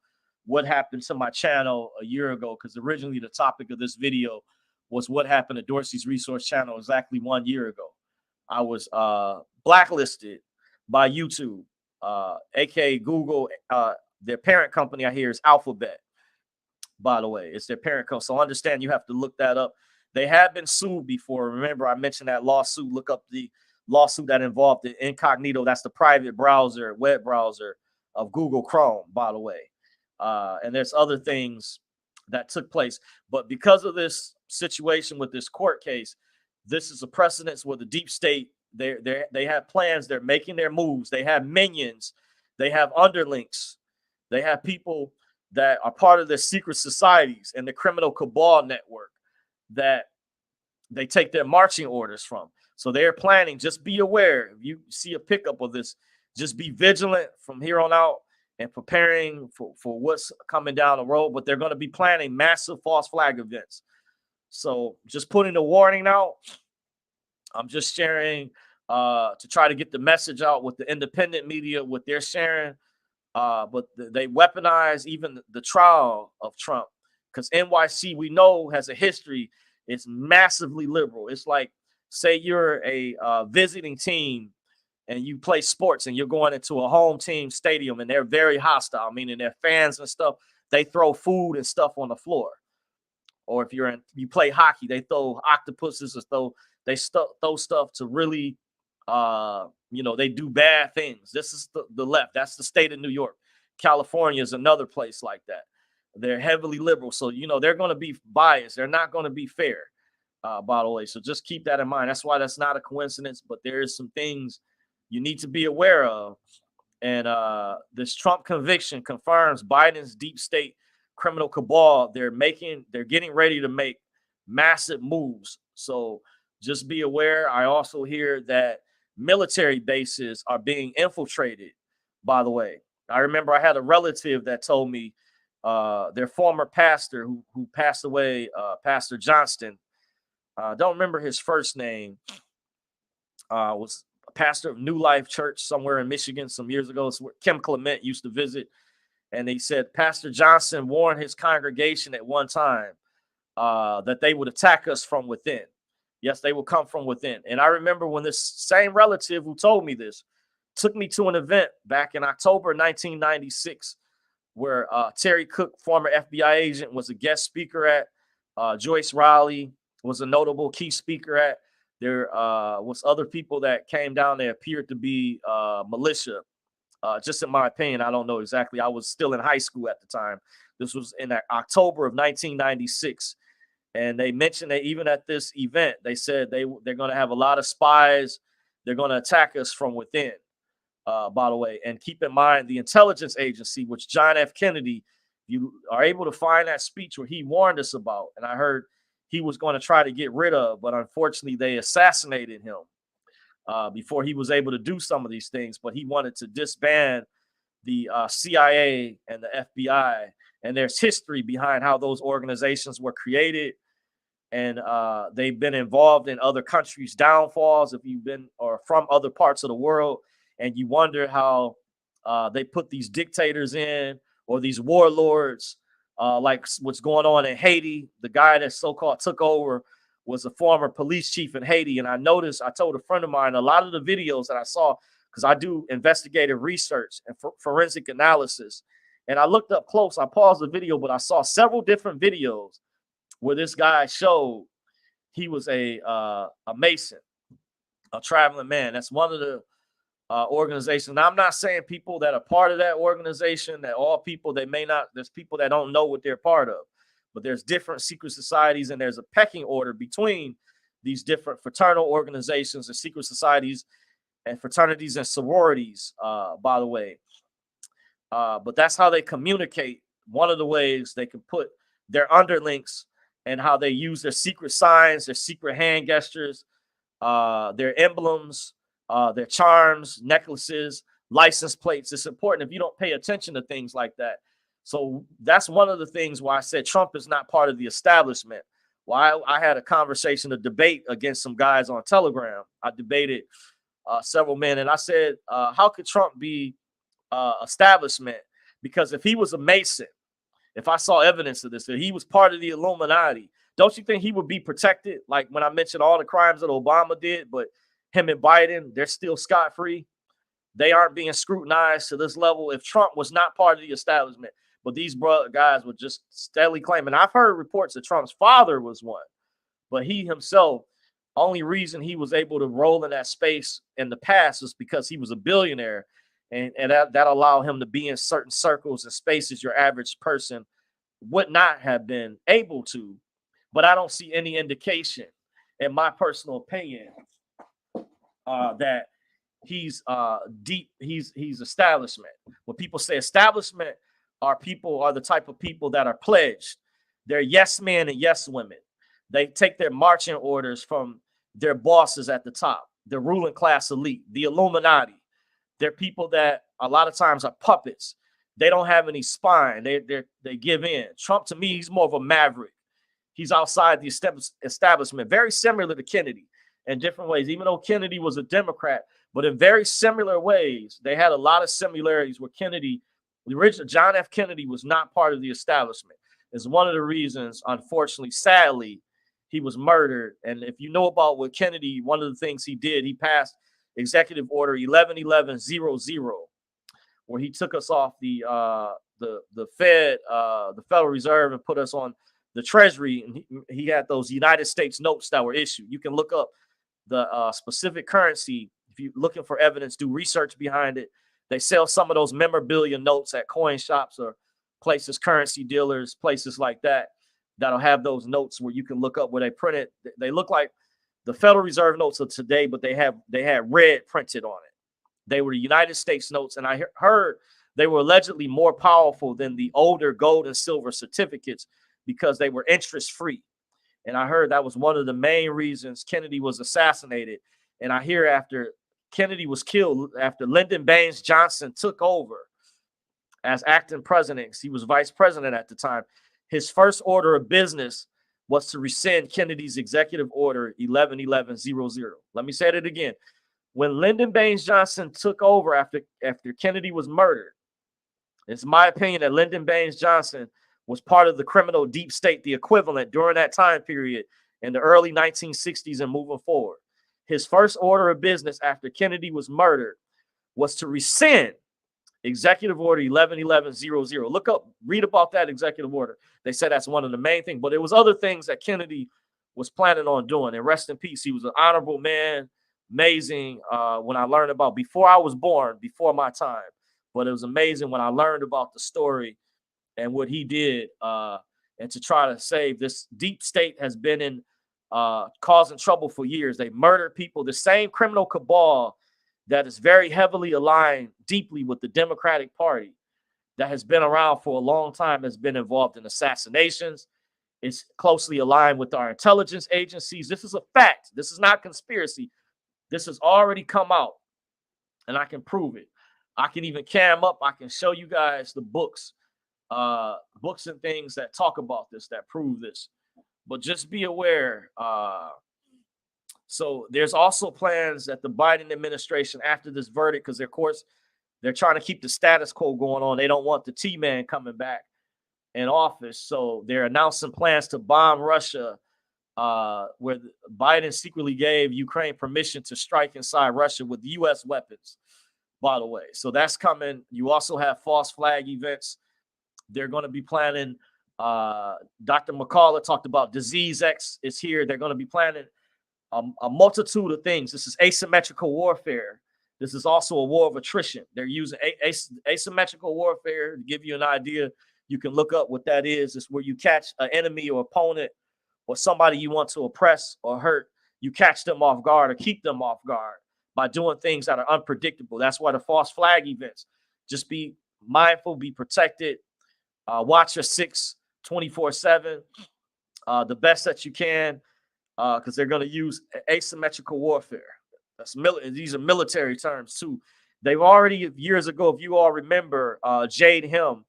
what happened to my channel a year ago, because originally the topic of this video was what happened to Dorsey's Resource channel exactly 1 year ago. I was blacklisted by YouTube, aka Google. Their parent company, I hear, is Alphabet. By the way, it's their parent company. So understand, you have to look that up. They have been sued before. Remember, I mentioned that lawsuit. Look up the lawsuit that involved the incognito. That's the private browser, web browser of Google Chrome, by the way. And there's other things that took place. But because of this situation with this court case, this is a precedence where the deep state, they have plans. They're making their moves. They have minions. They have underlings. They have people that are part of their secret societies and the criminal cabal network that they take their marching orders from. So they're planning. Just be aware. If you see a pickup of this, just be vigilant from here on out and preparing for what's coming down the road. But they're going to be planning massive false flag events. So just putting a warning out. I'm just sharing to try to get the message out with the independent media, what they're sharing. But they weaponize even the trial of Trump, because NYC, we know, has a history. It's massively liberal. It's like, say you're a visiting team and you play sports and you're going into a home team stadium and they're very hostile, meaning their fans and stuff, they throw food and stuff on the floor. Or if you play hockey, they throw octopuses or they throw stuff to really they do bad things. This is the left. That's the state of New York. California is another place like that. They're heavily liberal. So, they're going to be biased. They're not going to be fair, by the way. So just keep that in mind. That's why that's not a coincidence, but there is some things you need to be aware of. And this Trump conviction confirms Biden's deep state criminal cabal. They're getting ready to make massive moves. So just be aware. I also hear that military bases are being infiltrated, by the way. I remember I had a relative that told me their former pastor who passed away, Pastor Johnston, I don't remember his first name, was a pastor of New Life Church somewhere in Michigan some years ago. It's where Kim Clement used to visit. And he said Pastor Johnson warned his congregation at one time that they would attack us from within. Yes, they will come from within. And I remember when this same relative who told me this took me to an event back in October 1996 where Terry Cook, former FBI agent, was a guest speaker at. Joyce Riley was a notable key speaker at. There was other people that came down. They appeared to be militia. Just in my opinion, I don't know exactly. I was still in high school at the time. This was in October of 1996. And they mentioned that even at this event, they said they're going to have a lot of spies. They're going to attack us from within, by the way. And keep in mind, the intelligence agency, which John F. Kennedy, you are able to find that speech where he warned us about. And I heard he was going to try to get rid of, but unfortunately, they assassinated him before he was able to do some of these things. But he wanted to disband the CIA and the FBI. And there's history behind how those organizations were created. And they've been involved in other countries' downfalls. If you've been or from other parts of the world, and you wonder how they put these dictators in or these warlords, like what's going on in Haiti. The guy that so-called took over was a former police chief in Haiti. And I noticed, I told a friend of mine, a lot of the videos that I saw, because I do investigative research and forensic analysis. And I looked up close, I paused the video, but I saw several different videos where this guy showed he was a Mason, a traveling man. That's one of the organizations. Now, I'm not saying people that are part of that organization, that all people, they may not, there's people that don't know what they're part of, but there's different secret societies, and there's a pecking order between these different fraternal organizations and secret societies and fraternities and sororities, by the way. But that's how they communicate. One of the ways they can put their underlinks and how they use their secret signs, their secret hand gestures, their emblems, their charms, necklaces, license plates. It's important if you don't pay attention to things like that. So that's one of the things why I said Trump is not part of the establishment. Why I had a conversation, a debate against some guys on Telegram. I debated several men, and I said, how could Trump be establishment? Because if he was a Mason, if I saw evidence of this, that he was part of the Illuminati, don't you think he would be protected? Like when I mentioned all the crimes that Obama did, but him and Biden, they're still scot-free. They aren't being scrutinized to this level. If Trump was not part of the establishment, but these guys were just steadily claiming. I've heard reports that Trump's father was one, but he himself, only reason he was able to roll in that space in the past was because he was a billionaire. And that allowed him to be in certain circles and spaces your average person would not have been able to. But I don't see any indication, in my personal opinion, that he's deep. He's establishment. When people say establishment, are the type of people that are pledged. They're yes men and yes women. They take their marching orders from their bosses at the top, the ruling class elite, the Illuminati. They're people that a lot of times are puppets. They don't have any spine. They give in. Trump, to me, he's more of a maverick. He's outside the establishment, very similar to Kennedy in different ways, even though Kennedy was a Democrat. But in very similar ways, they had a lot of similarities where Kennedy, the original John F. Kennedy, was not part of the establishment. It's one of the reasons, unfortunately, sadly, he was murdered. And if you know about what Kennedy, one of the things he did, he passed Executive Order 111100, where he took us off the Fed, the Federal Reserve, and put us on the Treasury. And he had those United States notes that were issued. You can look up the specific currency if you're looking for evidence. Do research behind it. They sell some of those memorabilia notes at coin shops or places, currency dealers, places like that, that'll have those notes where you can look up where they print it. They look like the Federal Reserve notes of today, but they had red printed on it. They were the United States notes, and I heard they were allegedly more powerful than the older gold and silver certificates because they were interest-free. And I heard that was one of the main reasons Kennedy was assassinated. And I hear after Kennedy was killed, after Lyndon Baines Johnson took over as acting president, he was vice president at the time, his first order of business was to rescind Kennedy's Executive Order 111100. Let me say it again. When Lyndon Baines Johnson took over after Kennedy was murdered, it's my opinion that Lyndon Baines Johnson was part of the criminal deep state, the equivalent during that time period in the early 1960s and moving forward. His first order of business after Kennedy was murdered was to rescind Executive Order 111100. Look up, read about that executive order. They said that's one of the main things, but it was other things that Kennedy was planning on doing. And rest in peace, he was an honorable man, amazing. When I learned about, before I was born, before my time, but it was amazing when I learned about the story and what he did, and to try to save this deep state has been in causing trouble for years. They murdered people. The same criminal cabal that is very heavily aligned deeply with the Democratic Party, that has been around for a long time, has been involved in assassinations. It's closely aligned with our intelligence agencies. This is a fact. This is not conspiracy. This has already come out, and I can prove it. I can even cam up. I can show you guys the books and things that talk about this, that prove this. But just be aware. So there's also plans that the Biden administration, after this verdict, because of course they're trying to keep the status quo going on. They don't want the T-man coming back in office. So they're announcing plans to bomb Russia, where Biden secretly gave Ukraine permission to strike inside Russia with U.S. weapons, by the way. So that's coming. You also have false flag events. They're going to be planning. Dr. McCullough talked about Disease X is here. They're going to be planning a multitude of things. This is asymmetrical warfare. This is also a war of attrition. They're using asymmetrical warfare. To give you an idea, you can look up what that is. It's where you catch an enemy or opponent or somebody you want to oppress or hurt. You catch them off guard or keep them off guard by doing things that are unpredictable. That's why the false flag events. Just be mindful, be protected. Watch your 6 24/7, the best that you can, because they're going to use asymmetrical warfare. These are military terms too. They've already, years ago, if you all remember, Jade Him,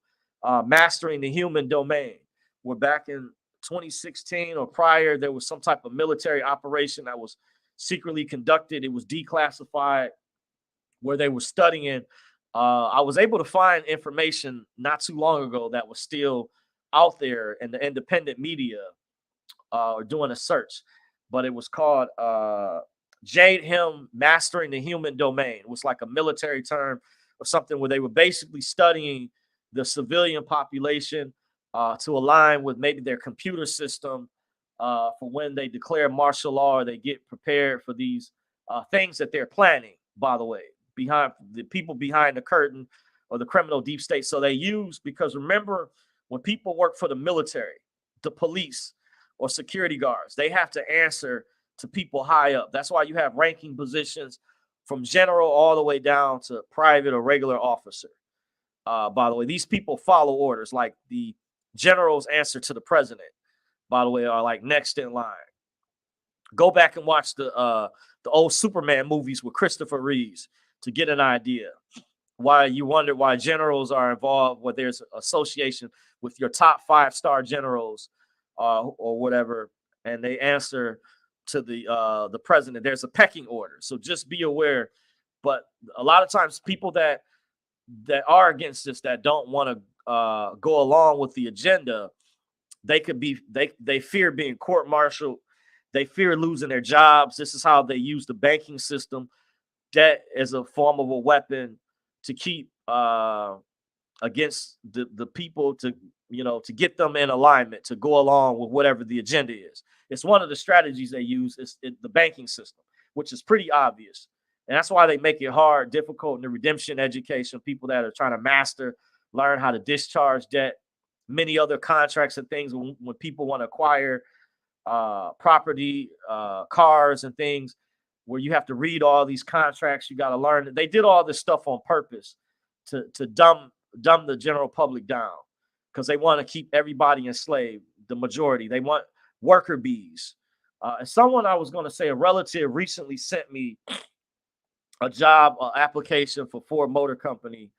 mastering the human domain. We're back in 2016 or prior. There was some type of military operation that was secretly conducted. It was declassified, where they were studying. I was able to find information not too long ago that was still out there in the independent media, doing a search, but it was called Jade Him Mastering the Human Domain. It was like a military term or something, where they were basically studying the civilian population to align with maybe their computer system for when they declare martial law, or they get prepared for these things that they're planning, by the way, behind the people behind the curtain or the criminal deep state. So they use, because remember, when people work for the military, the police, or security guards, they have to answer to people high up. That's why you have ranking positions from general all the way down to private or regular officer. By the way, these people follow orders. Like the generals answer to the president, by the way, are like next in line. Go back and watch the old Superman movies with Christopher Reeves to get an idea why you wonder why generals are involved, where there's association with your top 5-star generals or whatever, and they answer to the president. There's a pecking order, so just be aware. But a lot of times, people that are against this, that don't want to go along with the agenda, they could be they fear being court-martialed. They fear losing their jobs. This is how they use the banking system. Debt as a form of a weapon to keep against the people, to get them in alignment, to go along with whatever the agenda is. It's one of the strategies they use. Is the banking system, which is pretty obvious. And that's why they make it hard, difficult in the redemption education. People that are trying to learn how to discharge debt, many other contracts and things. When people want to acquire property, cars and things, where you have to read all these contracts, you got to learn. They did all this stuff on purpose to dumb the general public down, because they want to keep everybody enslaved, the majority. They want worker bees. And someone, I was going to say, a relative recently sent me a job application for Ford Motor Company,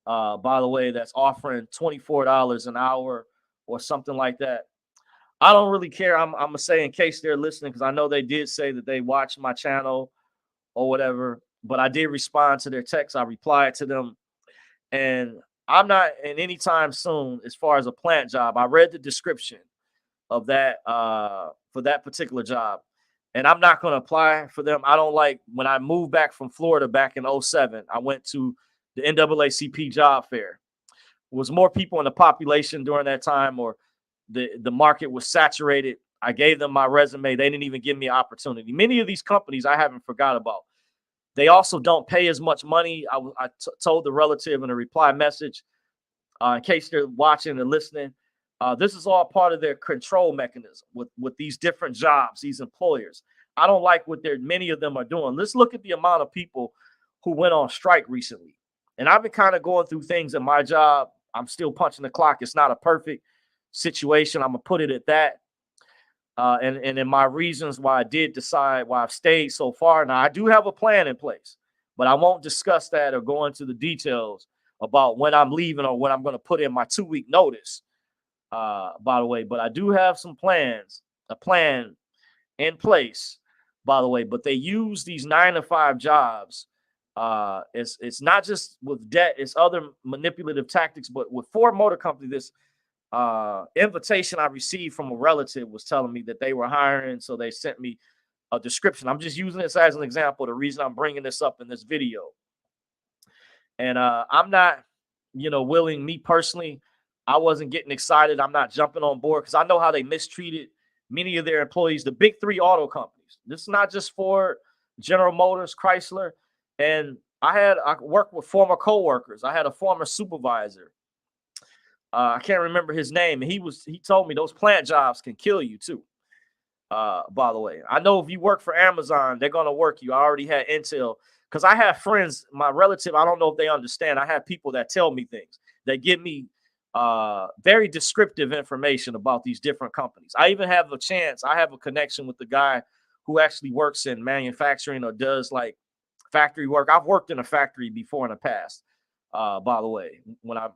by the way, that's offering $24 an hour or something like that. I don't really care. I'm going to say, in case they're listening, because I know they did say that they watched my channel or whatever, but I did respond to their text. I replied to them, and I'm not in any time soon as far as a plant job. I read the description of that for that particular job, and I'm not going to apply for them. I don't like, when I moved back from Florida back in 2007, I went to the NAACP job fair. Was more people in the population during that time, or the market was saturated. I gave them my resume. They didn't even give me an opportunity. Many of these companies I haven't forgot about. They also don't pay as much money. I told the relative in a reply message, in case they're watching and listening, this is all part of their control mechanism with these different jobs, these employers. I don't like what many of them are doing. Let's look at the amount of people who went on strike recently. And I've been kind of going through things in my job. I'm still punching the clock. It's not a perfect situation. I'm going to put it at that. And in my reasons why I did decide why I've stayed so far. Now, I do have a plan in place, but I won't discuss that or go into the details about when I'm leaving or when I'm going to put in my 2-week notice, by the way. But I do have some plans, a plan in place, by the way. But they use these 9-to-5 jobs. It's not just with debt, it's other manipulative tactics. But with Ford Motor Company, this invitation I received from a relative was telling me that they were hiring, so they sent me a description. I'm just using this as an example. The reason I'm bringing this up in this video, and I'm not, willing. Me personally, I wasn't getting excited. I'm not jumping on board because I know how they mistreated many of their employees. The big 3 auto companies. This is not just Ford, General Motors, Chrysler, and I worked with former coworkers. I had a former supervisor. I can't remember his name. And he told me those plant jobs can kill you too. By the way, I know if you work for Amazon, they're going to work you. I already had intel because I have friends, my relative. I don't know if they understand. I have people that tell me things. They give me very descriptive information about these different companies. I even have I have a connection with the guy who actually works in manufacturing or does like factory work. I've worked in a factory before in the past. By the way, when I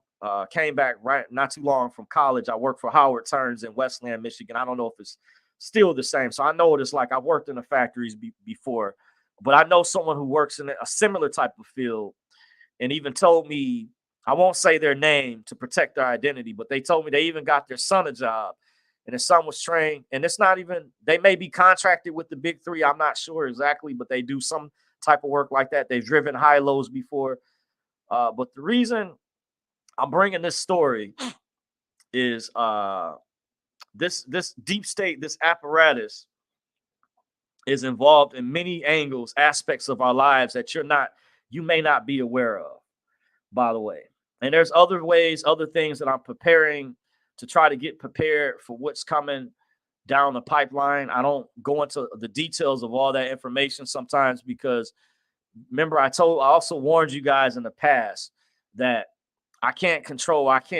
came back not too long from college, I worked for Howard Turns in Westland, Michigan. I don't know if it's still the same. So I know what it's like. I've worked in the factories before, but I know someone who works in a similar type of field and even told me, I won't say their name to protect their identity, but they told me they even got their son a job and his son was trained. And it's not even, they may be contracted with the big 3. I'm not sure exactly, but they do some type of work like that. They've driven high lows before. But the reason I'm bringing this story is this deep state, this apparatus is involved in many angles, aspects of our lives that you may not be aware of, by the way. And there's other ways, other things that I'm preparing to try to get prepared for what's coming down the pipeline. I don't go into the details of all that information sometimes because remember, I also warned you guys in the past that I can't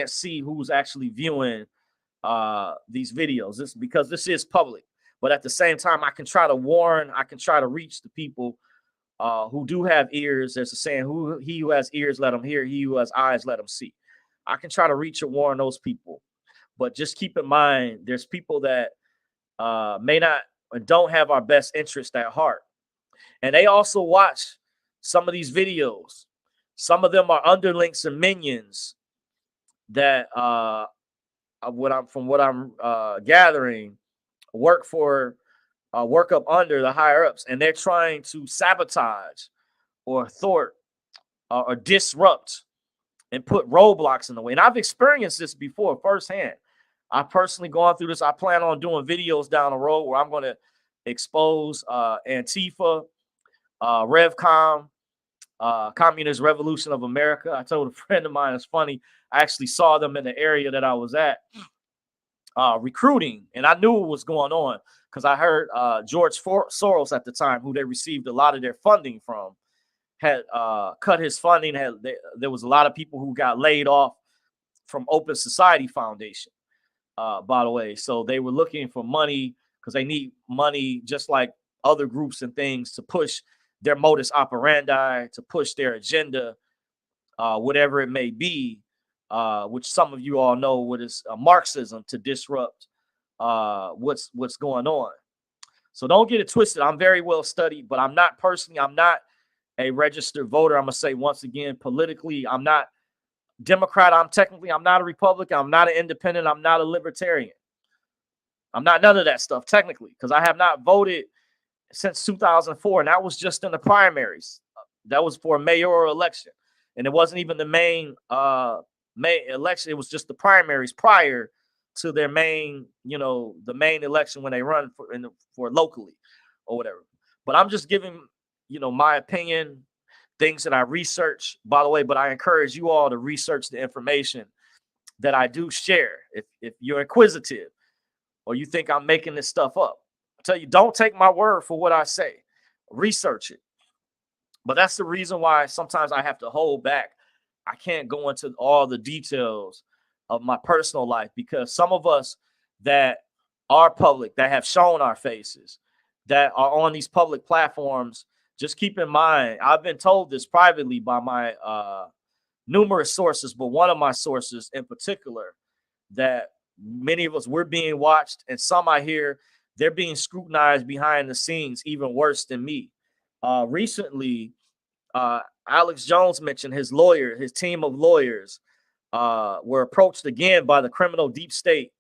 see who's actually viewing these videos. Because this is public. But at the same time, I can try to warn, I can try to reach the people who do have ears. There's a saying, he who has ears, let him hear. He who has eyes, let him see. I can try to reach and warn those people. But just keep in mind, there's people that may not and don't have our best interest at heart. And they also watch some of these videos. Some of them are underlings and minions that from what I'm gathering, work up under the higher ups, and they're trying to sabotage or thwart or disrupt and put roadblocks in the way. And I've experienced this before firsthand. I've personally gone through this. I plan on doing videos down the road where I'm going to expose Antifa, RevCom, Communist Revolution of America. I told a friend of mine, it's funny, I actually saw them in the area that I was at recruiting, and I knew what was going on because I heard George Soros at the time, who they received a lot of their funding from, had cut his funding. There was a lot of people who got laid off from Open Society Foundation, by the way. So they were looking for money because they need money just like other groups and things to push their modus operandi, to push their agenda, whatever it may be, which some of you all know what is Marxism, to disrupt what's going on. So don't get it twisted. I'm very well studied, but I'm not a registered voter. I'm going to say once again, politically, I'm not Democrat. I'm not a Republican. I'm not an independent. I'm not a libertarian. I'm not none of that stuff technically, because I have not voted since 2004, and that was just in the primaries. That was for a mayoral election. and it wasn't even the main election. It was just the primaries prior to their main, the main election when they run for locally or whatever. But I'm just giving, my opinion, things that I research, by the way. But I encourage you all to research the information that I do share. If you're inquisitive or you think I'm making this stuff up, I tell you, don't take my word for what I say. Research it. But that's the reason why sometimes I have to hold back. I can't go into all the details of my personal life, because some of us that are public, that have shown our faces, that are on these public platforms, just keep in mind, I've been told this privately by my numerous sources, but one of my sources in particular, that many of us, we're being watched, and some I hear they're being scrutinized behind the scenes even worse than me. Recently, Alex Jones mentioned his team of lawyers were approached again by the criminal deep state,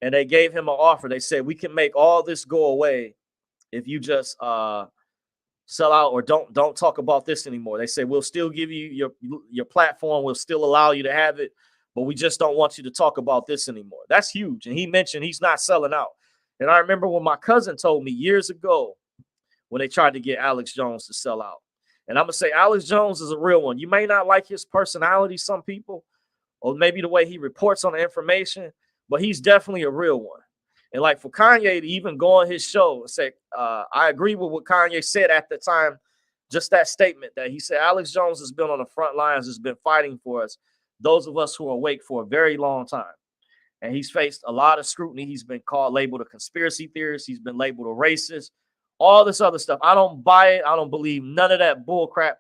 and they gave him an offer. They said, we can make all this go away if you just sell out, or don't talk about this anymore. They say, we'll still give you your platform, we'll still allow you to have it, but we just don't want you to talk about this anymore. That's huge. And he mentioned he's not selling out. And I remember when my cousin told me years ago, when they tried to get Alex Jones to sell out. And I'm going to say Alex Jones is a real one. You may not like his personality, some people, or maybe the way he reports on the information, but he's definitely a real one. And like for Kanye to even go on his show and say, I agree with what Kanye said at the time, just that statement that he said, Alex Jones has been on the front lines, has been fighting for us, those of us who are awake, for a very long time. And he's faced a lot of scrutiny. He's been labeled a conspiracy theorist. He's been labeled a racist, all this other stuff. I don't buy it. I don't believe none of that bull crap.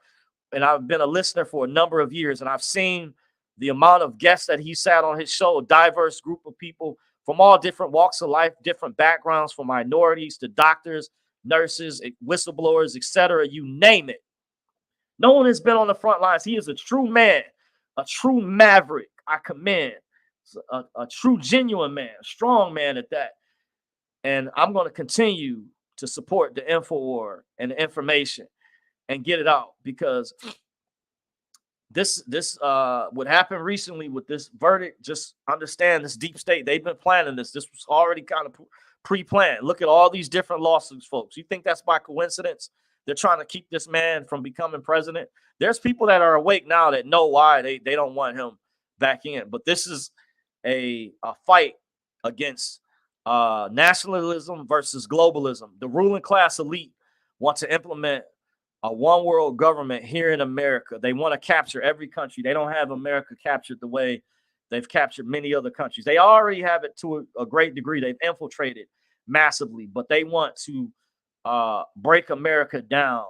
And I've been a listener for a number of years, and I've seen the amount of guests that he sat on his show, a diverse group of people from all different walks of life, different backgrounds, from minorities to doctors, nurses, whistleblowers, etc. You name it. No one has been on the front lines. He is a true man, a true maverick. I commend. A true, genuine man, a strong man at that. And I'm going to continue to support the info war and the information and get it out, because this what happened recently with this verdict, just understand this deep state, they've been planning this. This was already kind of pre-planned. Look at all these different lawsuits, folks. You think that's by coincidence? They're trying to keep this man from becoming president. There's people that are awake now that know why they don't want him back in. But this is a fight against nationalism versus globalism. The ruling class elite want to implement a one world government here in America. They want to capture every country. They don't have America captured the way they've captured many other countries. They already have it to a great degree. They've infiltrated massively, but they want to break America down.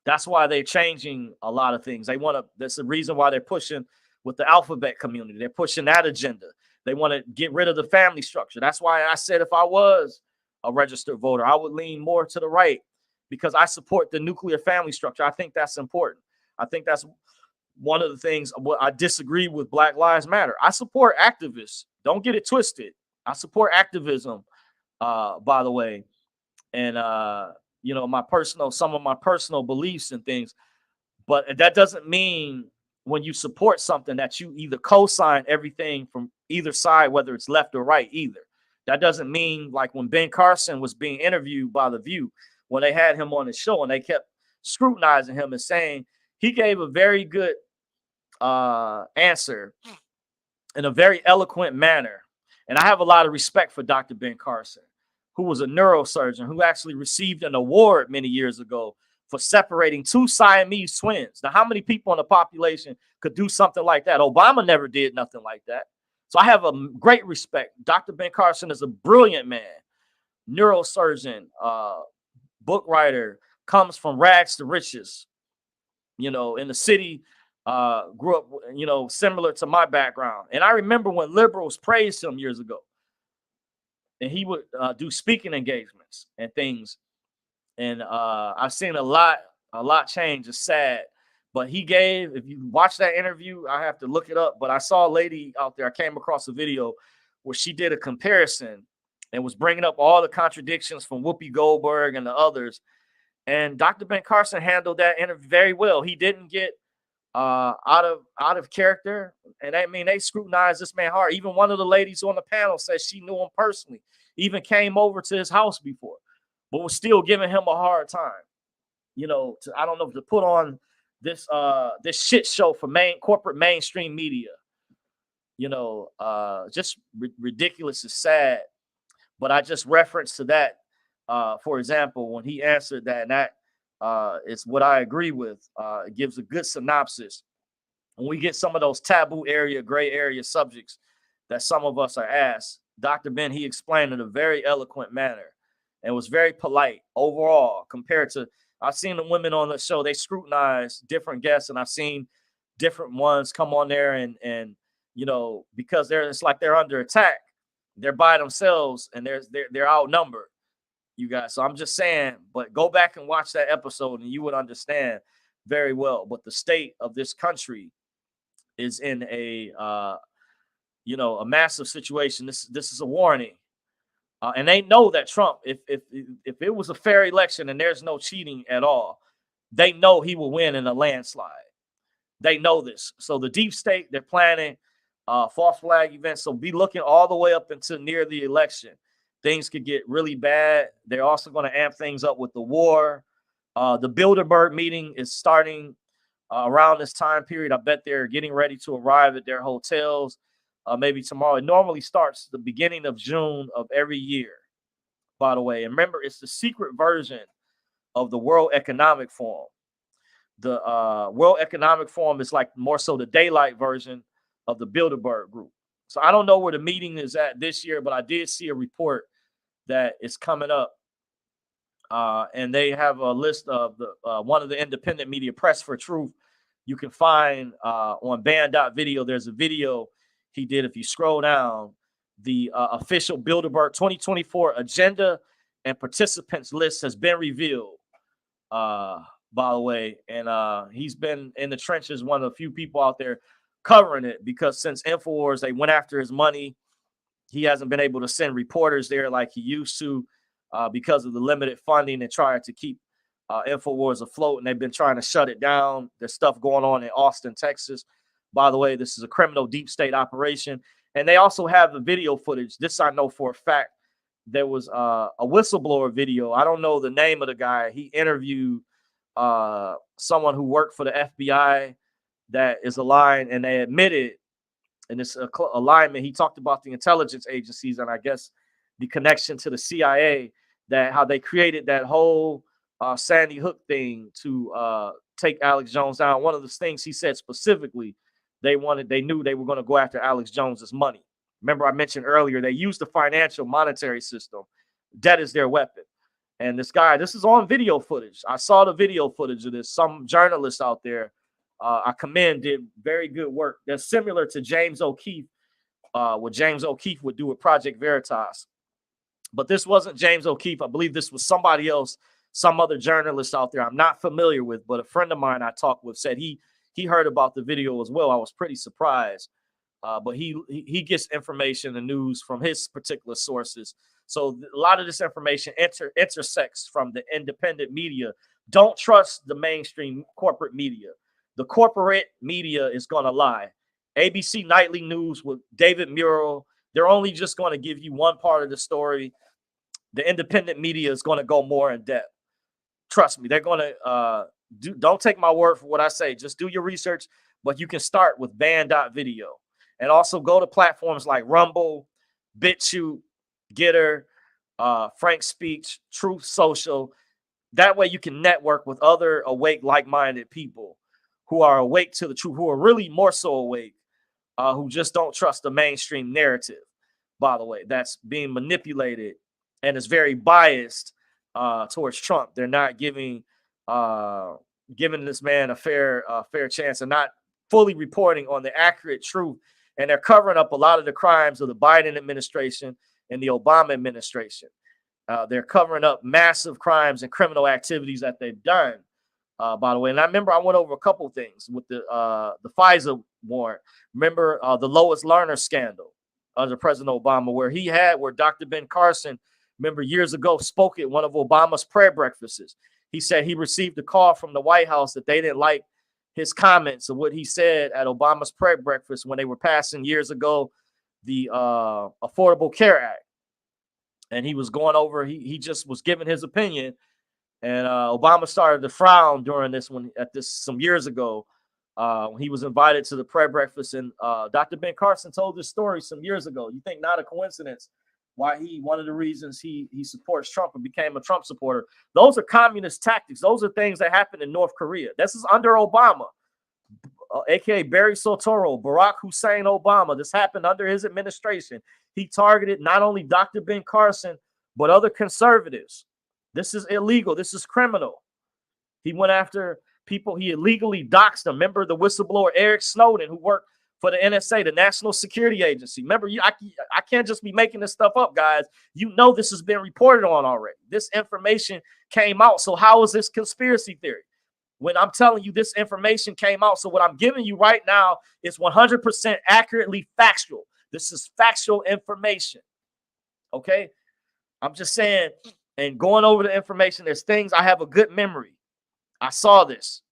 That's why they're changing a lot of things. That's the reason why they're pushing with the alphabet community. They're pushing that agenda. They want to get rid of the family structure. That's why I said if I was a registered voter, I would lean more to the right, because I support the nuclear family structure. I think that's important. I think that's one of the things. What I disagree with Black Lives Matter. I support activists. Don't get it twisted. I support activism, by the way. And, some of my personal beliefs and things. But that doesn't mean when you support something that you either co-sign everything from either side, whether it's left or right either. That doesn't mean, like when Ben Carson was being interviewed by The View, when they had him on the show and they kept scrutinizing him and saying he gave a very good answer in a very eloquent manner. And I have a lot of respect for Dr. Ben Carson, who was a neurosurgeon who actually received an award many years ago for separating two Siamese twins. Now, how many people in the population could do something like that? Obama never did nothing like that. So I have a great respect. Dr. Ben Carson is a brilliant man, neurosurgeon, book writer, comes from rags to riches, in the city, grew up, similar to my background. And I remember when liberals praised him years ago, and he would do speaking engagements and things. And I've seen a lot change. It's sad. But if you watch that interview, I have to look it up. But I saw a lady out there. I came across a video where she did a comparison and was bringing up all the contradictions from Whoopi Goldberg and the others. And Dr. Ben Carson handled that interview very well. He didn't get out of character. And I mean, they scrutinized this man hard. Even one of the ladies on the panel said she knew him personally, even came over to his house before, but was still giving him a hard time. You know, I don't know, to put on this shit show for corporate mainstream media. You know, just ridiculous is sad. But I just referenced to that, for example, when he answered that, and that is what I agree with. It gives a good synopsis. When we get some of those taboo area, gray area subjects that some of us are asked, Dr. Ben, he explained in a very eloquent manner and was very polite overall compared to, I've seen the women on the show, they scrutinize different guests, and I've seen different ones come on there and you know, because it's like they're under attack. They're by themselves and they're outnumbered, you guys. So I'm just saying, but go back and watch that episode and you would understand very well. But the state of this country is in a you know, a massive situation. This is a warning. And they know that Trump, if it was a fair election and there's no cheating at all, they know he will win in a landslide. They know this. So the deep state, they're planning false flag events. So be looking all the way up until near the election. Things could get really bad. They're also going to amp things up with the war. The Bilderberg meeting is starting around this time period. I bet they're getting ready to arrive at their hotels maybe tomorrow. It normally starts the beginning of June of every year, by the way. And remember, it's the secret version of the World Economic Forum. The World Economic Forum is like more so the daylight version of the Bilderberg group. So I don't know where the meeting is at this year, but I did see a report that is coming up. And they have a list of the one of the independent media, Press for Truth. You can find on band.video. There's a video he did. If you scroll down, the official Bilderberg 2024 agenda and participants list has been revealed, by the way. And he's been in the trenches, one of the few people out there covering it, because since InfoWars, they went after his money. He hasn't been able to send reporters there like he used to because of the limited funding and trying to keep InfoWars afloat. And they've been trying to shut it down. There's stuff going on in Austin, Texas. By the way, this is a criminal deep state operation. And they also have the video footage. This I know for a fact. There was a whistleblower video. I don't know the name of the guy. He interviewed someone who worked for the FBI that is aligned, and they admitted in this alignment, he talked about the intelligence agencies and I guess the connection to the CIA, that how they created that whole Sandy Hook thing to take Alex Jones down. One of the things he said specifically, they knew they were going to go after Alex Jones's money. Remember, I mentioned earlier, they used the financial monetary system. Debt is their weapon. And this guy, this is on video footage. I saw the video footage of this. Some journalists out there, I commend, did very good work. They're similar to James O'Keefe, what James O'Keefe would do with Project Veritas. But this wasn't James O'Keefe. I believe this was somebody else, some other journalist out there I'm not familiar with, but a friend of mine I talked with said he heard about the video as well. I was pretty surprised. But he gets information and news from his particular sources. So a lot of this information intersects from the independent media. Don't trust the mainstream corporate media. The corporate media is going to lie. ABC Nightly News with David Murrell, they're only just going to give you one part of the story. The independent media is going to go more in depth. Trust me, they're going to don't take my word for what I say. Just do your research, but you can start with band.video. And also go to platforms like Rumble, BitChute, Getter, Frank Speech, Truth Social. That way you can network with other awake, like-minded people who are awake to the truth, who are really more so awake, who just don't trust the mainstream narrative, by the way, that's being manipulated and is very biased towards Trump. They're not giving this man a fair chance and not fully reporting on the accurate truth. And they're covering up a lot of the crimes of the Biden administration and the Obama administration. They're covering up massive crimes and criminal activities that they've done, by the way. And I remember I went over a couple of things with the FISA warrant. Remember the Lois Lerner scandal under President Obama, where Dr. Ben Carson, remember years ago, spoke at one of Obama's prayer breakfasts. He said he received a call from the White House that they didn't like his comments of what he said at Obama's prayer breakfast when they were passing years ago the Affordable Care Act. And he was going over, he just was giving his opinion. And Obama started to frown during this one some years ago. When he was invited to the prayer breakfast, and Dr. Ben Carson told this story some years ago. You think not a coincidence why one of the reasons he supports Trump and became a Trump supporter. Those are communist tactics. Those are things that happened in North Korea. This is under Obama, aka Barry Soetoro, Barack Hussein Obama. This happened under his administration. He targeted not only Dr. Ben Carson, but other conservatives. This is illegal. This is criminal. He went after people. He illegally doxed them. Remember the whistleblower Eric Snowden, who worked for the NSA, the National Security Agency. Remember, I can't just be making this stuff up, guys. You know this has been reported on already. This information came out. So how is this conspiracy theory? When I'm telling you this information came out. So what I'm giving you right now is 100% accurately factual. This is factual information. Okay? I'm just saying, and going over the information, there's things I have a good memory. I saw this.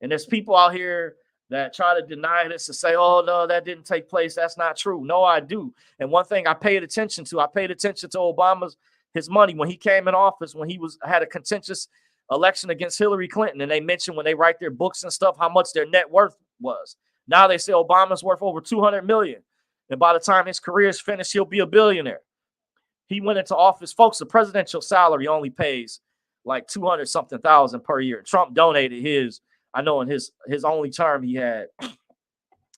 And there's people out here that try to deny this and say, oh, no, that didn't take place. That's not true. No, I do. And one thing I paid attention to Obama's his money when he came in office, when he had a contentious election against Hillary Clinton. And they mentioned when they write their books and stuff, how much their net worth was. Now they say Obama's worth over 200 million. And by the time his career is finished, he'll be a billionaire. He went into office. Folks, the presidential salary only pays like 200 something thousand per year. Trump donated his, I know in his only term, he had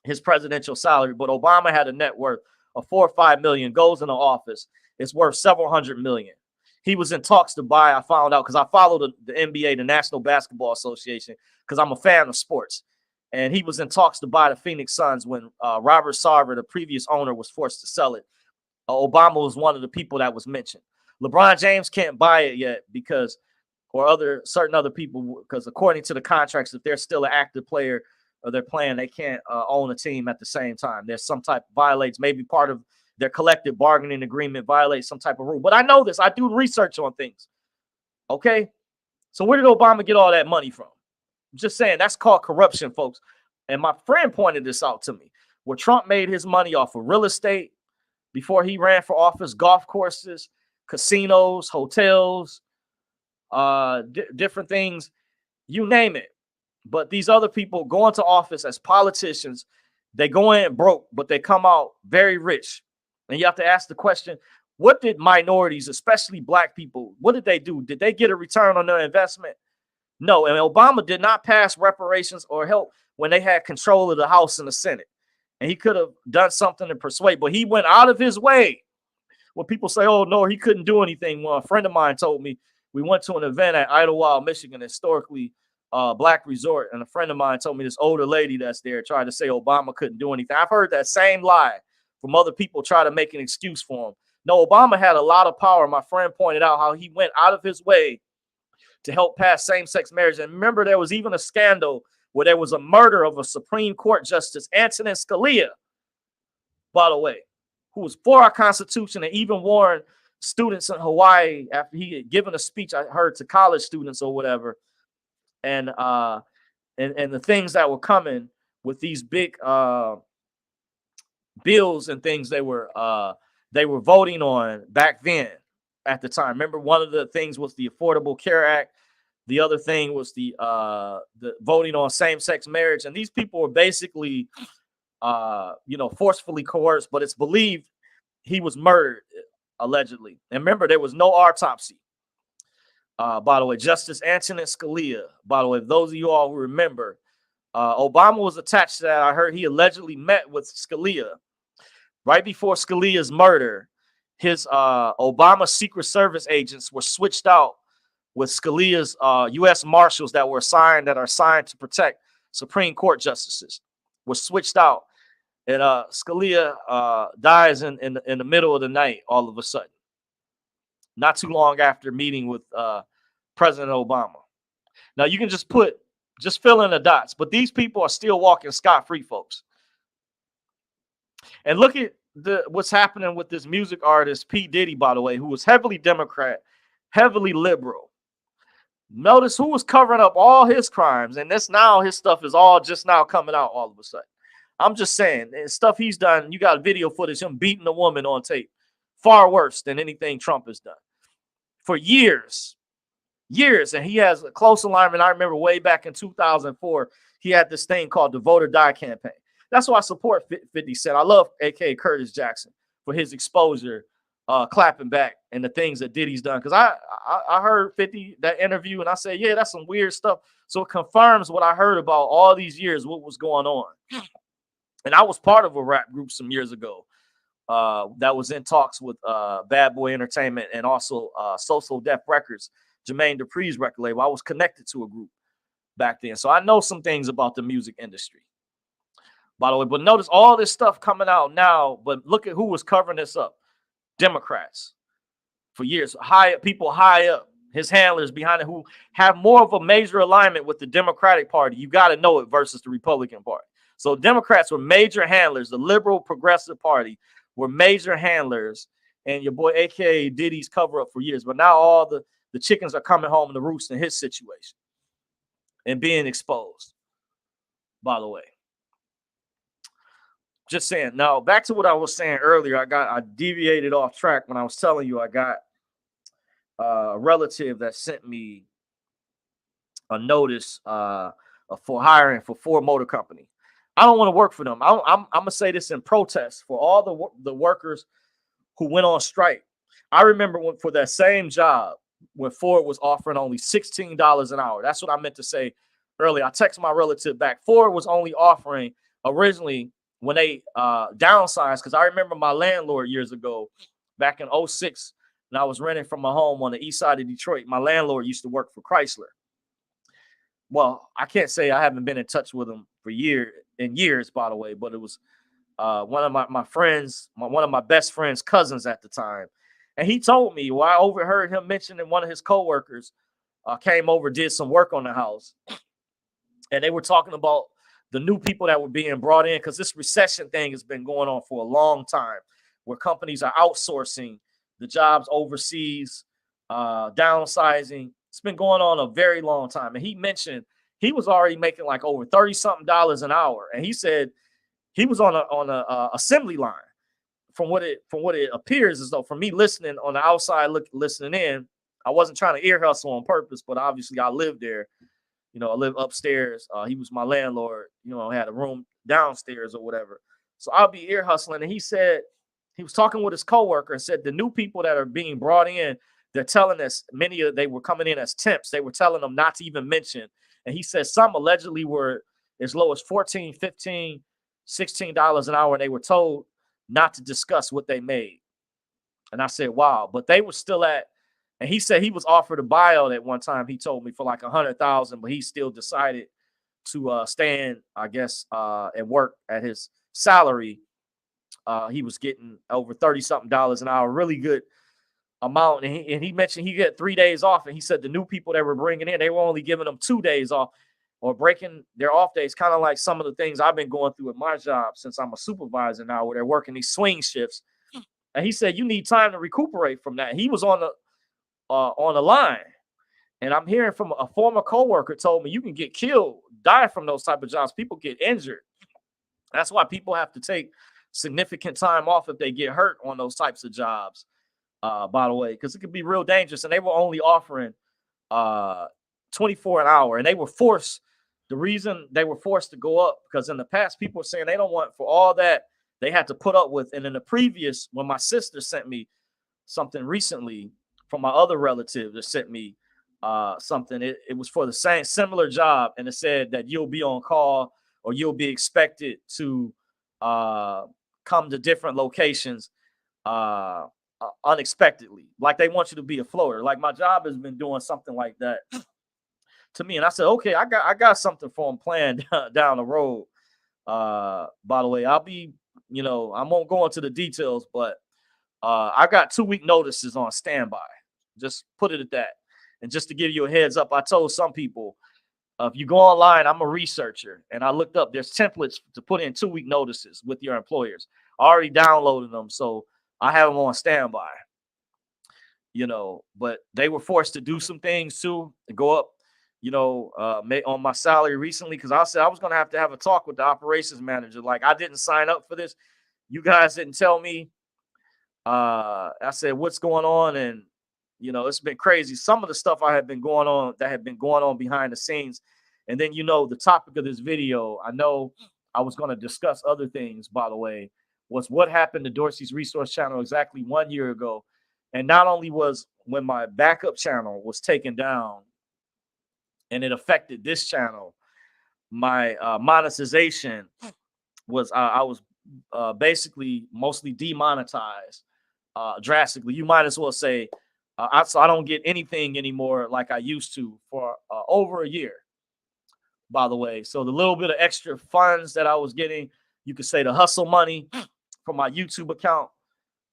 his presidential salary, but Obama had a net worth of 4 or 5 million, goes into office. It's worth several hundred million. He was in talks to buy, I found out, because I follow the NBA, the National Basketball Association, because I'm a fan of sports. And he was in talks to buy the Phoenix Suns when Robert Sarver, the previous owner, was forced to sell it. Obama was one of the people that was mentioned. LeBron James can't buy it yet because, or certain other people, because according to the contracts, if they're still an active player or they're playing, they can't own a team at the same time. There's some type violates, maybe part of their collective bargaining agreement violates some type of rule. But I know this. I do research on things. Okay? So where did Obama get all that money from? I'm just saying, that's called corruption, folks. And my friend pointed this out to me, where Trump made his money off of real estate before he ran for office, golf courses, casinos, hotels, different things, you name it. But these other people go into office as politicians, they go in broke, but they come out very rich. And you have to ask the question, what did minorities, especially black people, what did they do? Did they get a return on their investment? No. And Obama did not pass reparations or help when they had control of the House and the Senate. And he could have done something to persuade, but he went out of his way. When people say, oh, no, he couldn't do anything. Well, a friend of mine told me, we went to an event at Idlewild, Michigan, historically black resort. And a friend of mine told me this older lady that's there tried to say Obama couldn't do anything. I've heard that same lie from other people try to make an excuse for him. No, Obama had a lot of power. My friend pointed out how he went out of his way to help pass same-sex marriage. And remember, there was even a scandal where there was a murder of a Supreme Court Justice, Antonin Scalia, by the way, who was for our Constitution and even warned students in Hawaii after he had given a speech, I heard, to college students or whatever, and the things that were coming with these big bills and things they were voting on back then at the time. Remember, one of the things was the Affordable Care Act. The other thing was the voting on same-sex marriage. And these people were basically, forcefully coerced, but it's believed he was murdered, allegedly. And remember, there was no autopsy. By the way, Justice Antonin Scalia, by the way, those of you all who remember, Obama was attached to that. I heard he allegedly met with Scalia right before Scalia's murder. His Obama Secret Service agents were switched out with Scalia's U.S. Marshals that are assigned to protect Supreme Court justices, were switched out. And Scalia dies in the middle of the night all of a sudden, not too long after meeting with President Obama. Now, you can just fill in the dots, but these people are still walking scot-free, folks. And look at what's happening with this music artist, P. Diddy, by the way, who was heavily Democrat, heavily liberal. Notice who was covering up all his crimes, and this now his stuff is all just now coming out all of a sudden. I'm just saying, stuff he's done. You got video footage him beating a woman on tape, far worse than anything Trump has done for years. And he has a close alignment. I remember way back in 2004, he had this thing called the Vote or Die campaign. That's why I support 50 Cent. I love A.K. Curtis Jackson for his exposure, clapping back, and the things that Diddy's done. Because I heard 50 that interview, and I said, yeah, that's some weird stuff. So it confirms what I heard about all these years, what was going on. And I was part of a rap group some years ago that was in talks with Bad Boy Entertainment and also Social Def Records, Jermaine Dupri's record label. I was connected to a group back then. So I know some things about the music industry, by the way. But notice all this stuff coming out now, but look at who was covering this up. Democrats for years. People high up, his handlers behind it, who have more of a major alignment with the Democratic Party. You got to know it versus the Republican Party. So Democrats were major handlers. The Liberal Progressive Party were major handlers. And your boy, a.k.a. Diddy's cover up for years. But now all the chickens are coming home to roost in his situation and being exposed, by the way. Just saying. Now, back to what I was saying earlier. I deviated off track when I was telling you I got a relative that sent me a notice for hiring for Ford Motor Company. I don't want to work for them. I'm going to say this in protest for all the workers who went on strike. I remember for that same job when Ford was offering only $16 an hour. That's what I meant to say earlier. I texted my relative back. Ford was only offering originally when they downsized, because I remember my landlord years ago, back in 2006, and I was renting from a home on the east side of Detroit. My landlord used to work for Chrysler. Well, I can't say I haven't been in touch with him for years, by the way, but it was one of my friends, one of my best friend's cousins at the time. And he told me, I overheard him mentioning one of his coworkers came over, did some work on the house. And they were talking about the new people that were being brought in, because this recession thing has been going on for a long time, where companies are outsourcing the jobs overseas, downsizing. It's been going on a very long time. And he mentioned he was already making like over $30-something an hour. And he said he was on a assembly line. From what it appears, as though, from me listening on the outside, listening in, I wasn't trying to ear hustle on purpose, but obviously I lived there. You know, I live upstairs. He was my landlord. You know, I had a room downstairs or whatever. So I'll be ear hustling. And he said he was talking with his coworker and said the new people that are being brought in, they're telling us they were coming in as temps. They were telling them not to even mention. And he said some allegedly were as low as $14, $15, $16 an hour. And they were told not to discuss what they made. And I said, wow. But they were still at, and he said he was offered a buyout at one time. He told me for like $100,000, but he still decided to stay in, I guess, and work at his salary. He was getting over $30-something an hour, really good amount. And he mentioned he get 3 days off. And he said the new people that were bringing in, they were only giving them 2 days off or breaking their off days, kind of like some of the things I've been going through at my job since I'm a supervisor now, where they're working these swing shifts. And he said you need time to recuperate from that. He was on the line, and I'm hearing from a former coworker told me you can get killed, die from those type of jobs. People get injured. That's why people have to take significant time off if they get hurt on those types of jobs. By the way, because it could be real dangerous. And they were only offering 24 an hour, and they were forced. The reason they were forced to go up, because in the past people were saying they don't want, for all that they had to put up with. And in the previous, when my sister sent me something recently from my other relative that sent me something, it was for the same similar job, and it said that you'll be on call or you'll be expected to come to different locations unexpectedly, like they want you to be a floater. Like my job has been doing something like that to me, and I said, okay, I got something for them planned down the road. By the way, I'll be, I won't go into the details, but I got 2-week notices on standby. Just put it at that. And just to give you a heads up, I told some people, if you go online, I'm a researcher, and I looked up, there's templates to put in 2-week notices with your employers. I already downloaded them, so I have them on standby. but they were forced to do some things too, to go up, on my salary recently, because I said I was going to have a talk with the operations manager. Like, I didn't sign up for this. You guys didn't tell me. I said, what's going on? And, it's been crazy. Some of the stuff I have been going on that have been going on behind the scenes. And then, the topic of this video, I know I was going to discuss other things, by the way, was what happened to Dorsey's Resource Channel exactly 1 year ago. And not only was when my backup channel was taken down and it affected this channel, my monetization was, I was basically mostly demonetized drastically. You might as well say, so I don't get anything anymore like I used to for over a year, by the way. So the little bit of extra funds that I was getting, you could say the hustle money from my YouTube account.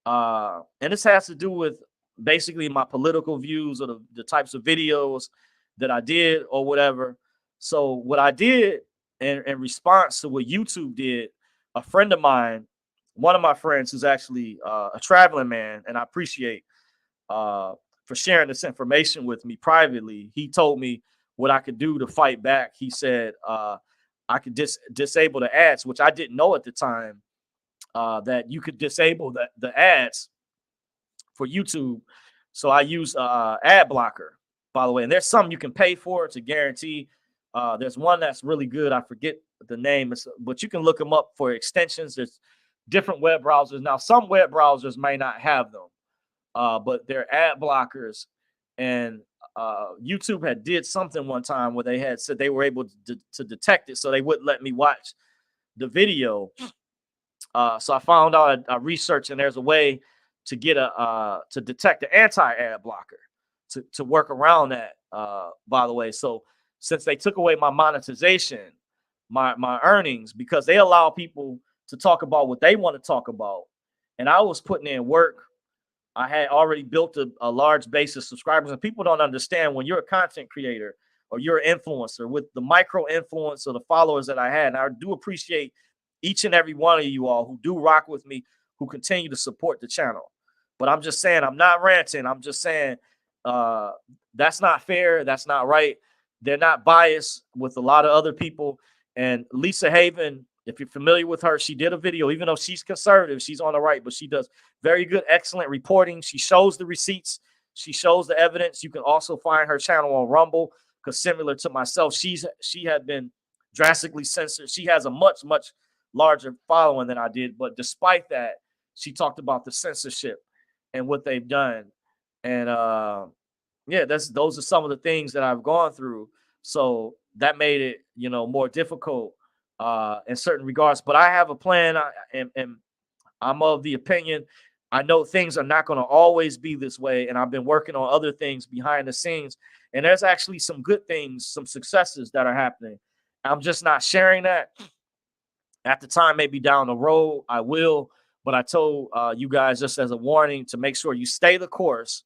And this has to do with basically my political views or the types of videos that I did or whatever. So what I did in response to what YouTube did, a friend of mine, one of my friends who's actually a traveling man, and I appreciate for sharing this information with me privately. He told me what I could do to fight back. He said I could disable the ads, which I didn't know at the time, that you could disable the ads for YouTube. So I use ad blocker, by the way. And there's some you can pay for to guarantee. There's one that's really good. I forget the name, but you can look them up for extensions. There's different web browsers. Now, some web browsers may not have them, but they're ad blockers. And YouTube had did something one time where they had said they were able to detect it, so they wouldn't let me watch the video. So I found out, I researched, and there's a way to get to detect the anti-ad blocker to work around that. By the way, so since they took away my monetization, my earnings, because they allow people to talk about what they want to talk about, and I was putting in work. I had already built a large base of subscribers, and people don't understand when you're a content creator or you're an influencer with the micro influence of the followers that I had. And I do appreciate each and every one of you all who do rock with me, who continue to support the channel. But I'm just saying, I'm not ranting. I'm just saying that's not fair. That's not right. They're not biased with a lot of other people. And Lisa Haven, if you're familiar with her, she did a video, even though she's conservative, she's on the right, but she does very good, excellent reporting. She shows the receipts. She shows the evidence. You can also find her channel on Rumble, because similar to myself, she had been drastically censored. She has a much, much larger following than I did. But despite that, she talked about the censorship and what they've done. And yeah, those are some of the things that I've gone through. So that made it, more difficult in certain regards. But I have a plan, and I'm of the opinion, I know things are not going to always be this way, and I've been working on other things behind the scenes, and there's actually some good things, some successes that are happening. I'm just not sharing that at the time. Maybe down the road I will, but I told you guys, just as a warning, to make sure you stay the course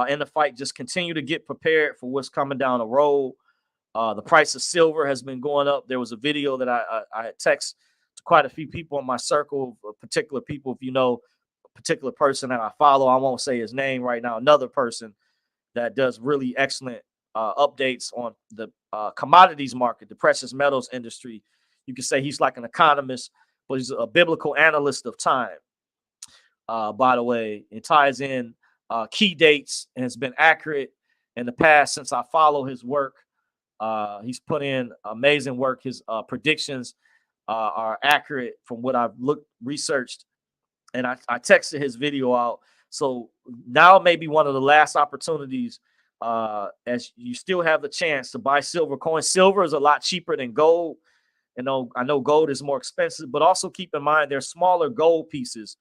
in the fight. Just continue to get prepared for what's coming down the road. The price of silver has been going up. There was a video that I had texted to quite a few people in my circle, particular people. If you know a particular person that I follow, I won't say his name right now. Another person that does really excellent updates on the commodities market, the precious metals industry. You can say he's like an economist, but he's a biblical analyst of time. By the way, it ties in key dates and has been accurate in the past since I follow his work. He's put in amazing work. His predictions are accurate from what I've researched, and I texted his video out. So now may be one of the last opportunities, as you still have the chance to buy silver coins. Silver is a lot cheaper than gold. I know gold is more expensive, but also keep in mind there's smaller gold pieces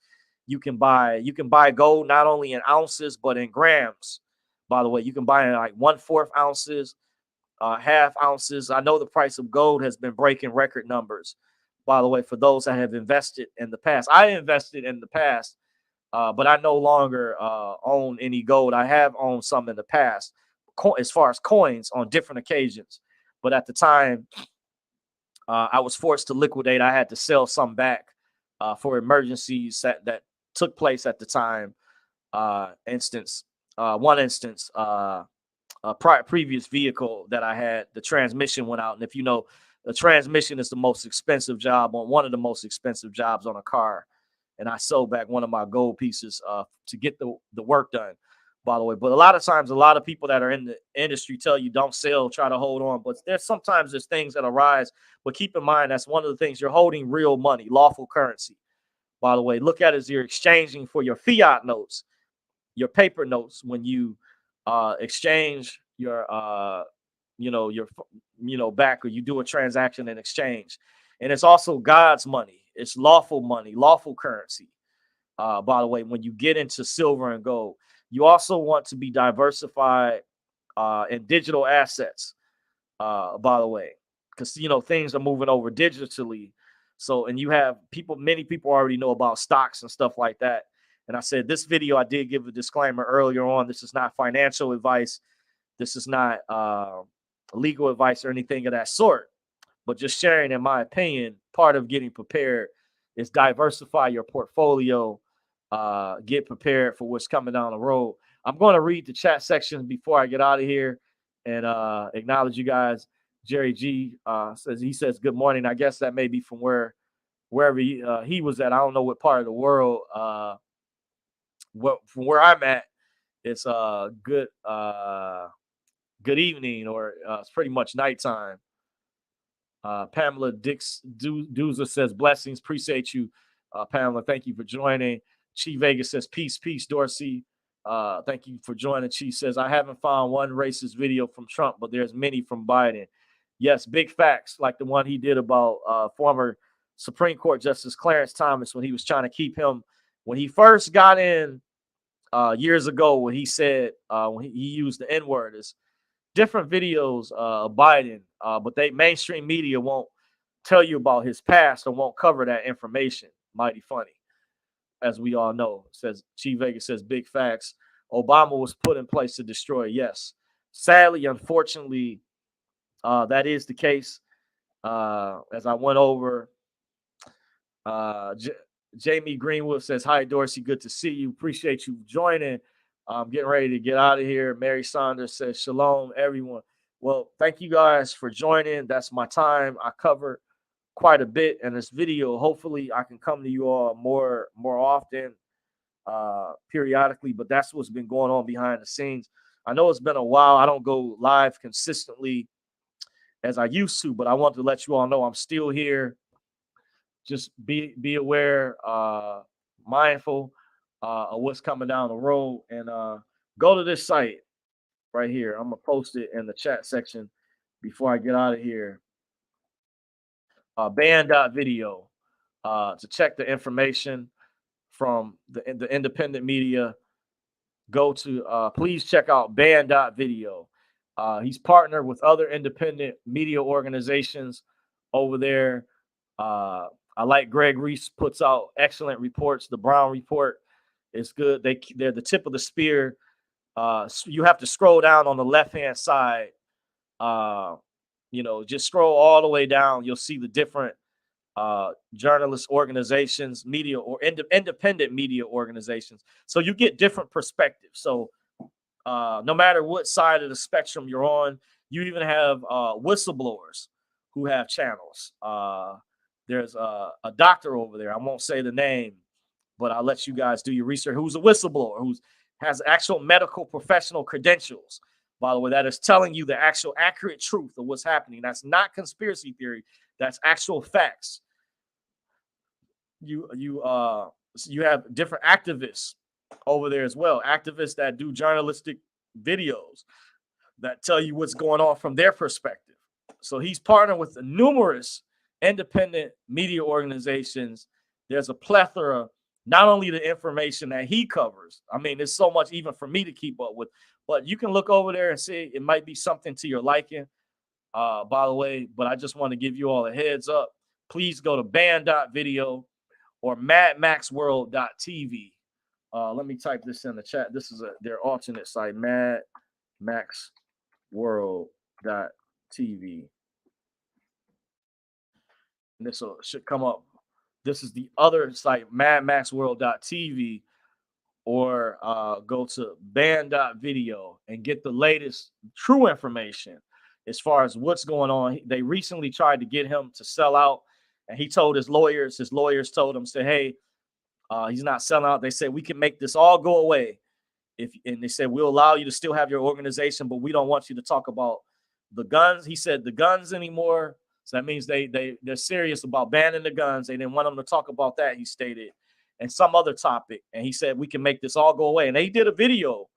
you can buy. You can buy gold not only in ounces but in grams. By the way, you can buy in like 1/4 ounces. Half ounces. I know the price of gold has been breaking record numbers, by the way, for those that have invested in the past. I invested in the past, but I no longer own any gold. I have owned some in the past, as far as coins on different occasions. But at the time, I was forced to liquidate. I had to sell some back for emergencies that took place at the time instance. one instance, previous vehicle that I had, the transmission went out, and if you know, the transmission is the most expensive job on one of the most expensive jobs on a car, and I sold back one of my gold pieces to get the work done. By the way, but a lot of times, a lot of people that are in the industry tell you don't sell, try to hold on. But there's things that arise. But keep in mind that's one of the things, you're holding real money, lawful currency. By the way, look at it as you're exchanging for your fiat notes, your paper notes, when you exchange your your back, or you do a transaction in exchange. And it's also God's money, it's lawful money, lawful currency. By the way, when you get into silver and gold, you also want to be diversified in digital assets. By the way, because things are moving over digitally. So, and you have people, many people already know about stocks and stuff like that. And I said this video, I did give a disclaimer earlier on. This is not financial advice. This is not legal advice or anything of that sort. But just sharing, in my opinion, part of getting prepared is diversify your portfolio. Get prepared for what's coming down the road. I'm going to read the chat section before I get out of here and acknowledge you guys. Jerry G says good morning. I guess that may be from wherever he was at. I don't know what part of the world. From where I'm at, it's good evening, or it's pretty much nighttime. Pamela Duza says blessings. Appreciate you, Pamela. Thank you for joining. Chi Vegas says peace, peace, Dorsey. Thank you for joining. Chi says I haven't found one racist video from Trump, but there's many from Biden. Yes, big facts, like the one he did about former Supreme Court Justice Clarence Thomas, when he was trying to keep him, when he first got in years ago, when he said when he used the N-word. Is different videos of Biden, but they mainstream media won't tell you about his past or won't cover that information. Mighty funny, as we all know. Says Chief Vegas says big facts. Obama was put in place to destroy. Yes, sadly, unfortunately, that is the case. As I went over, Jamie Greenwood says hi, Dorsey. Good to see you. Appreciate you joining. I'm getting ready to get out of here. Mary Saunders says shalom, everyone. Well, thank you guys for joining. That's my time. I covered quite a bit in this video. Hopefully, I can come to you all more often, periodically. But that's what's been going on behind the scenes. I know it's been a while. I don't go live consistently as I used to, but I want to let you all know I'm still here. Just be aware, mindful of what's coming down the road, and go to this site right here. I'm gonna post it in the chat section before I get out of here. Band.video to check the information from the independent media. Go to please check out Band.video. He's partnered with other independent media organizations over there. I like Greg Reese puts out excellent reports. The Brown Report is good. They're the tip of the spear. You have to scroll down on the left-hand side. Just scroll all the way down. You'll see the different journalist organizations, media or independent media organizations. So you get different perspectives. So no matter what side of the spectrum you're on, you even have whistleblowers who have channels. There's a doctor over there. I won't say the name, but I'll let you guys do your research. Who's a whistleblower, who has actual medical professional credentials, by the way, that is telling you the actual accurate truth of what's happening. That's not conspiracy theory. That's actual facts. You have different activists over there as well. Activists that do journalistic videos that tell you what's going on from their perspective. So he's partnered with numerous independent media organizations. There's a plethora, not only the information that he covers. I mean, there's so much even for me to keep up with, but you can look over there and see it might be something to your liking, by the way. But I just want to give you all a heads up. Please go to band.video or madmaxworld.tv. Let me type this in the chat. This is their alternate site, madmaxworld.tv. And this should come up. This is the other site, madmaxworld.tv, or go to ban.video and get the latest true information as far as what's going on. They recently tried to get him to sell out, and he told his lawyers told him, say, hey, he's not selling out. They said, we can make this all go away. And they said, we'll allow you to still have your organization, but we don't want you to talk about the guns. He said the guns anymore. So that means they're serious about banning the guns. They didn't want him to talk about that, he stated, and some other topic. And he said, we can make this all go away. And they did a video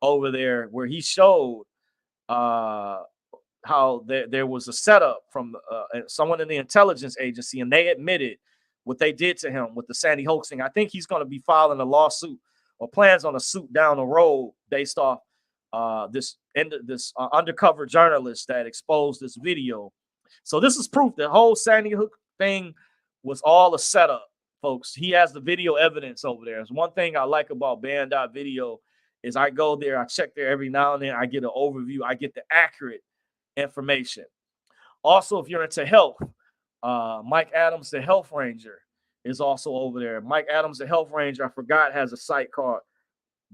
over there where he showed how there was a setup from someone in the intelligence agency, and they admitted what they did to him with the Sandy Hook thing. I think he's going to be filing a lawsuit or plans on a suit down the road based off this undercover journalist that exposed this video. So this is proof the whole Sandy Hook thing was all a setup, folks. He has the video evidence over there. It's one thing I like about ban.video is I go there, I check there every now and then, I get an overview, I get the accurate information. Also, if you're into health, Mike Adams, the Health Ranger, is also over there. Mike Adams, the Health Ranger, I forgot, has a site called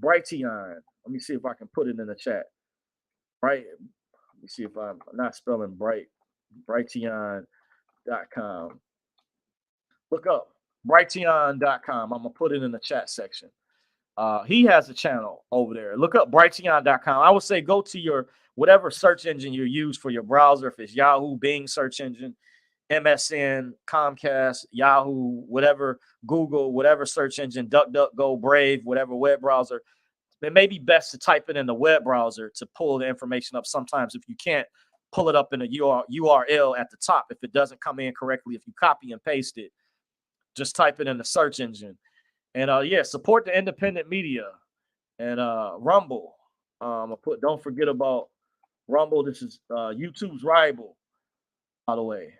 Brighteon. Let me see if I can put it in the chat. Right? Let me see if I'm not spelling Brighteon.com. Look up Brighteon.com. I'm going to put it in the chat section. He has a channel over there. Look up Brighteon.com. I would say go to your whatever search engine you use for your browser. If it's Yahoo, Bing search engine, MSN, Comcast, Yahoo, whatever, Google, whatever search engine, DuckDuckGo, Brave, whatever web browser. It may be best to type it in the web browser to pull the information up. Sometimes if you can't pull it up in a URL at the top, if it doesn't come in correctly, if you copy and paste it, just type it in the search engine. And yeah, support the independent media and Rumble. Don't forget about Rumble. This is YouTube's rival, by the way.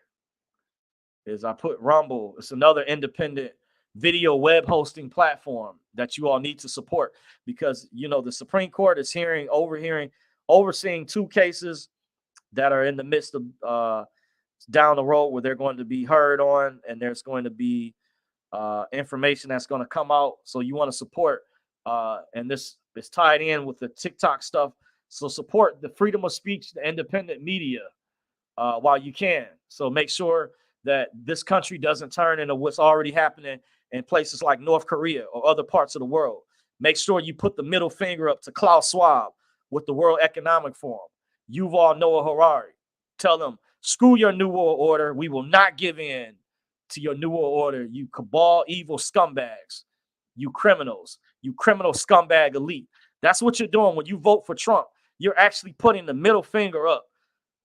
Is I put Rumble. It's another independent video web hosting platform that you all need to support because you know the Supreme Court is overseeing 2 cases that are in the midst of down the road where they're going to be heard on, and there's going to be information that's going to come out. So you want to support, and this is tied in with the TikTok stuff. So support the freedom of speech, the independent media, while you can. So make sure that this country doesn't turn into what's already happening in places like North Korea or other parts of the world. Make sure you put the middle finger up to Klaus Schwab with the World Economic Forum. Yuval Noah Harari. Tell them, screw your New World Order. We will not give in to your New World Order, you cabal, evil scumbags, you criminal scumbag elite. That's what you're doing when you vote for Trump. You're actually putting the middle finger up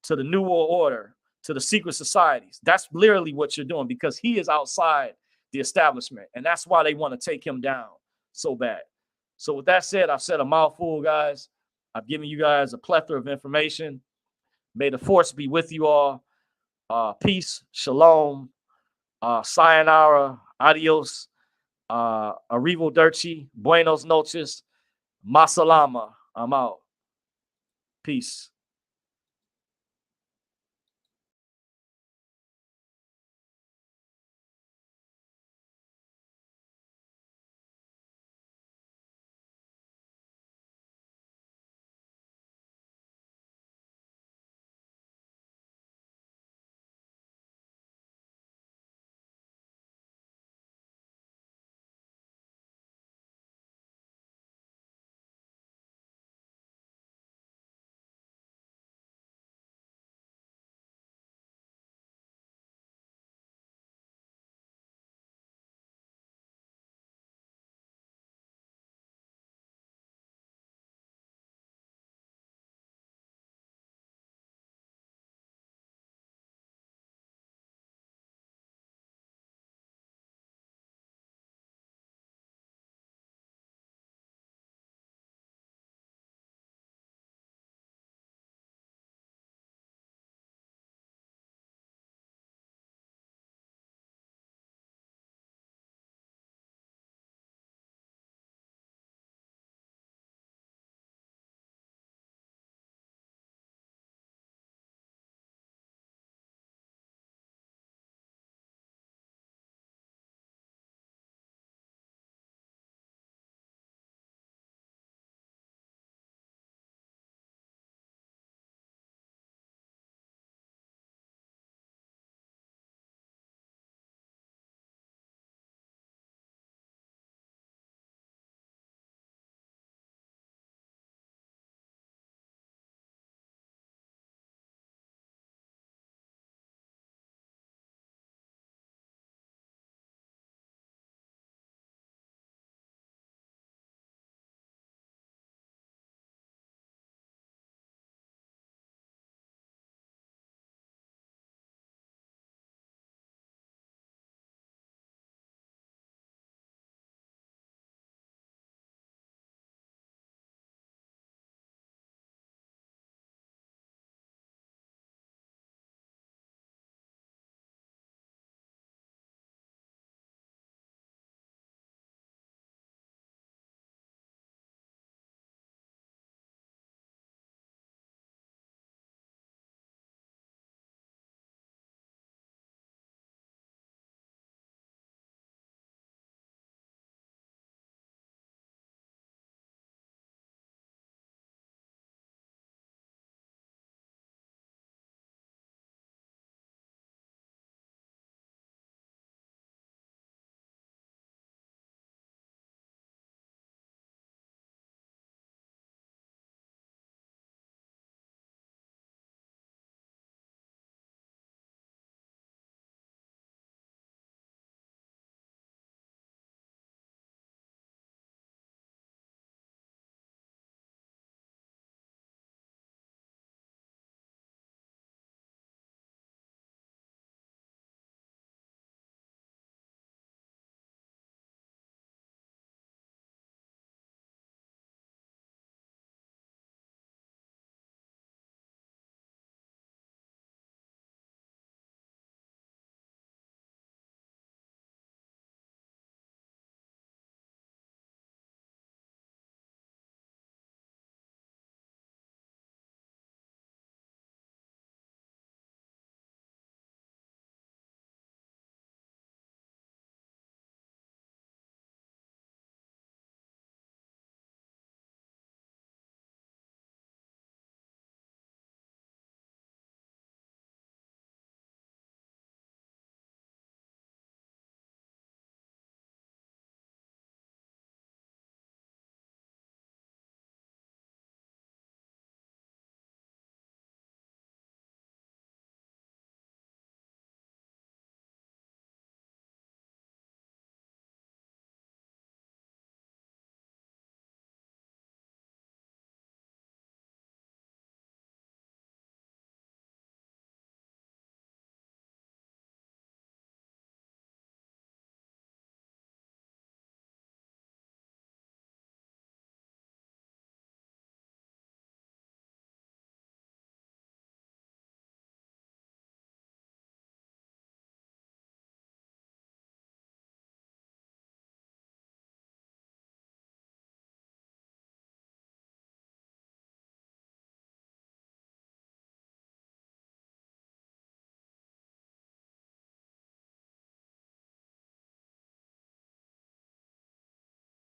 to the New World Order, to the secret societies. That's literally what you're doing because he is outside the establishment, and that's why they want to take him down so bad. So with that said, I've said a mouthful, guys. I've given you guys a plethora of information. May the force be with you all. Peace, shalom, sayonara, adios, arrivederci, buenos noches, masalama. I'm out. Peace.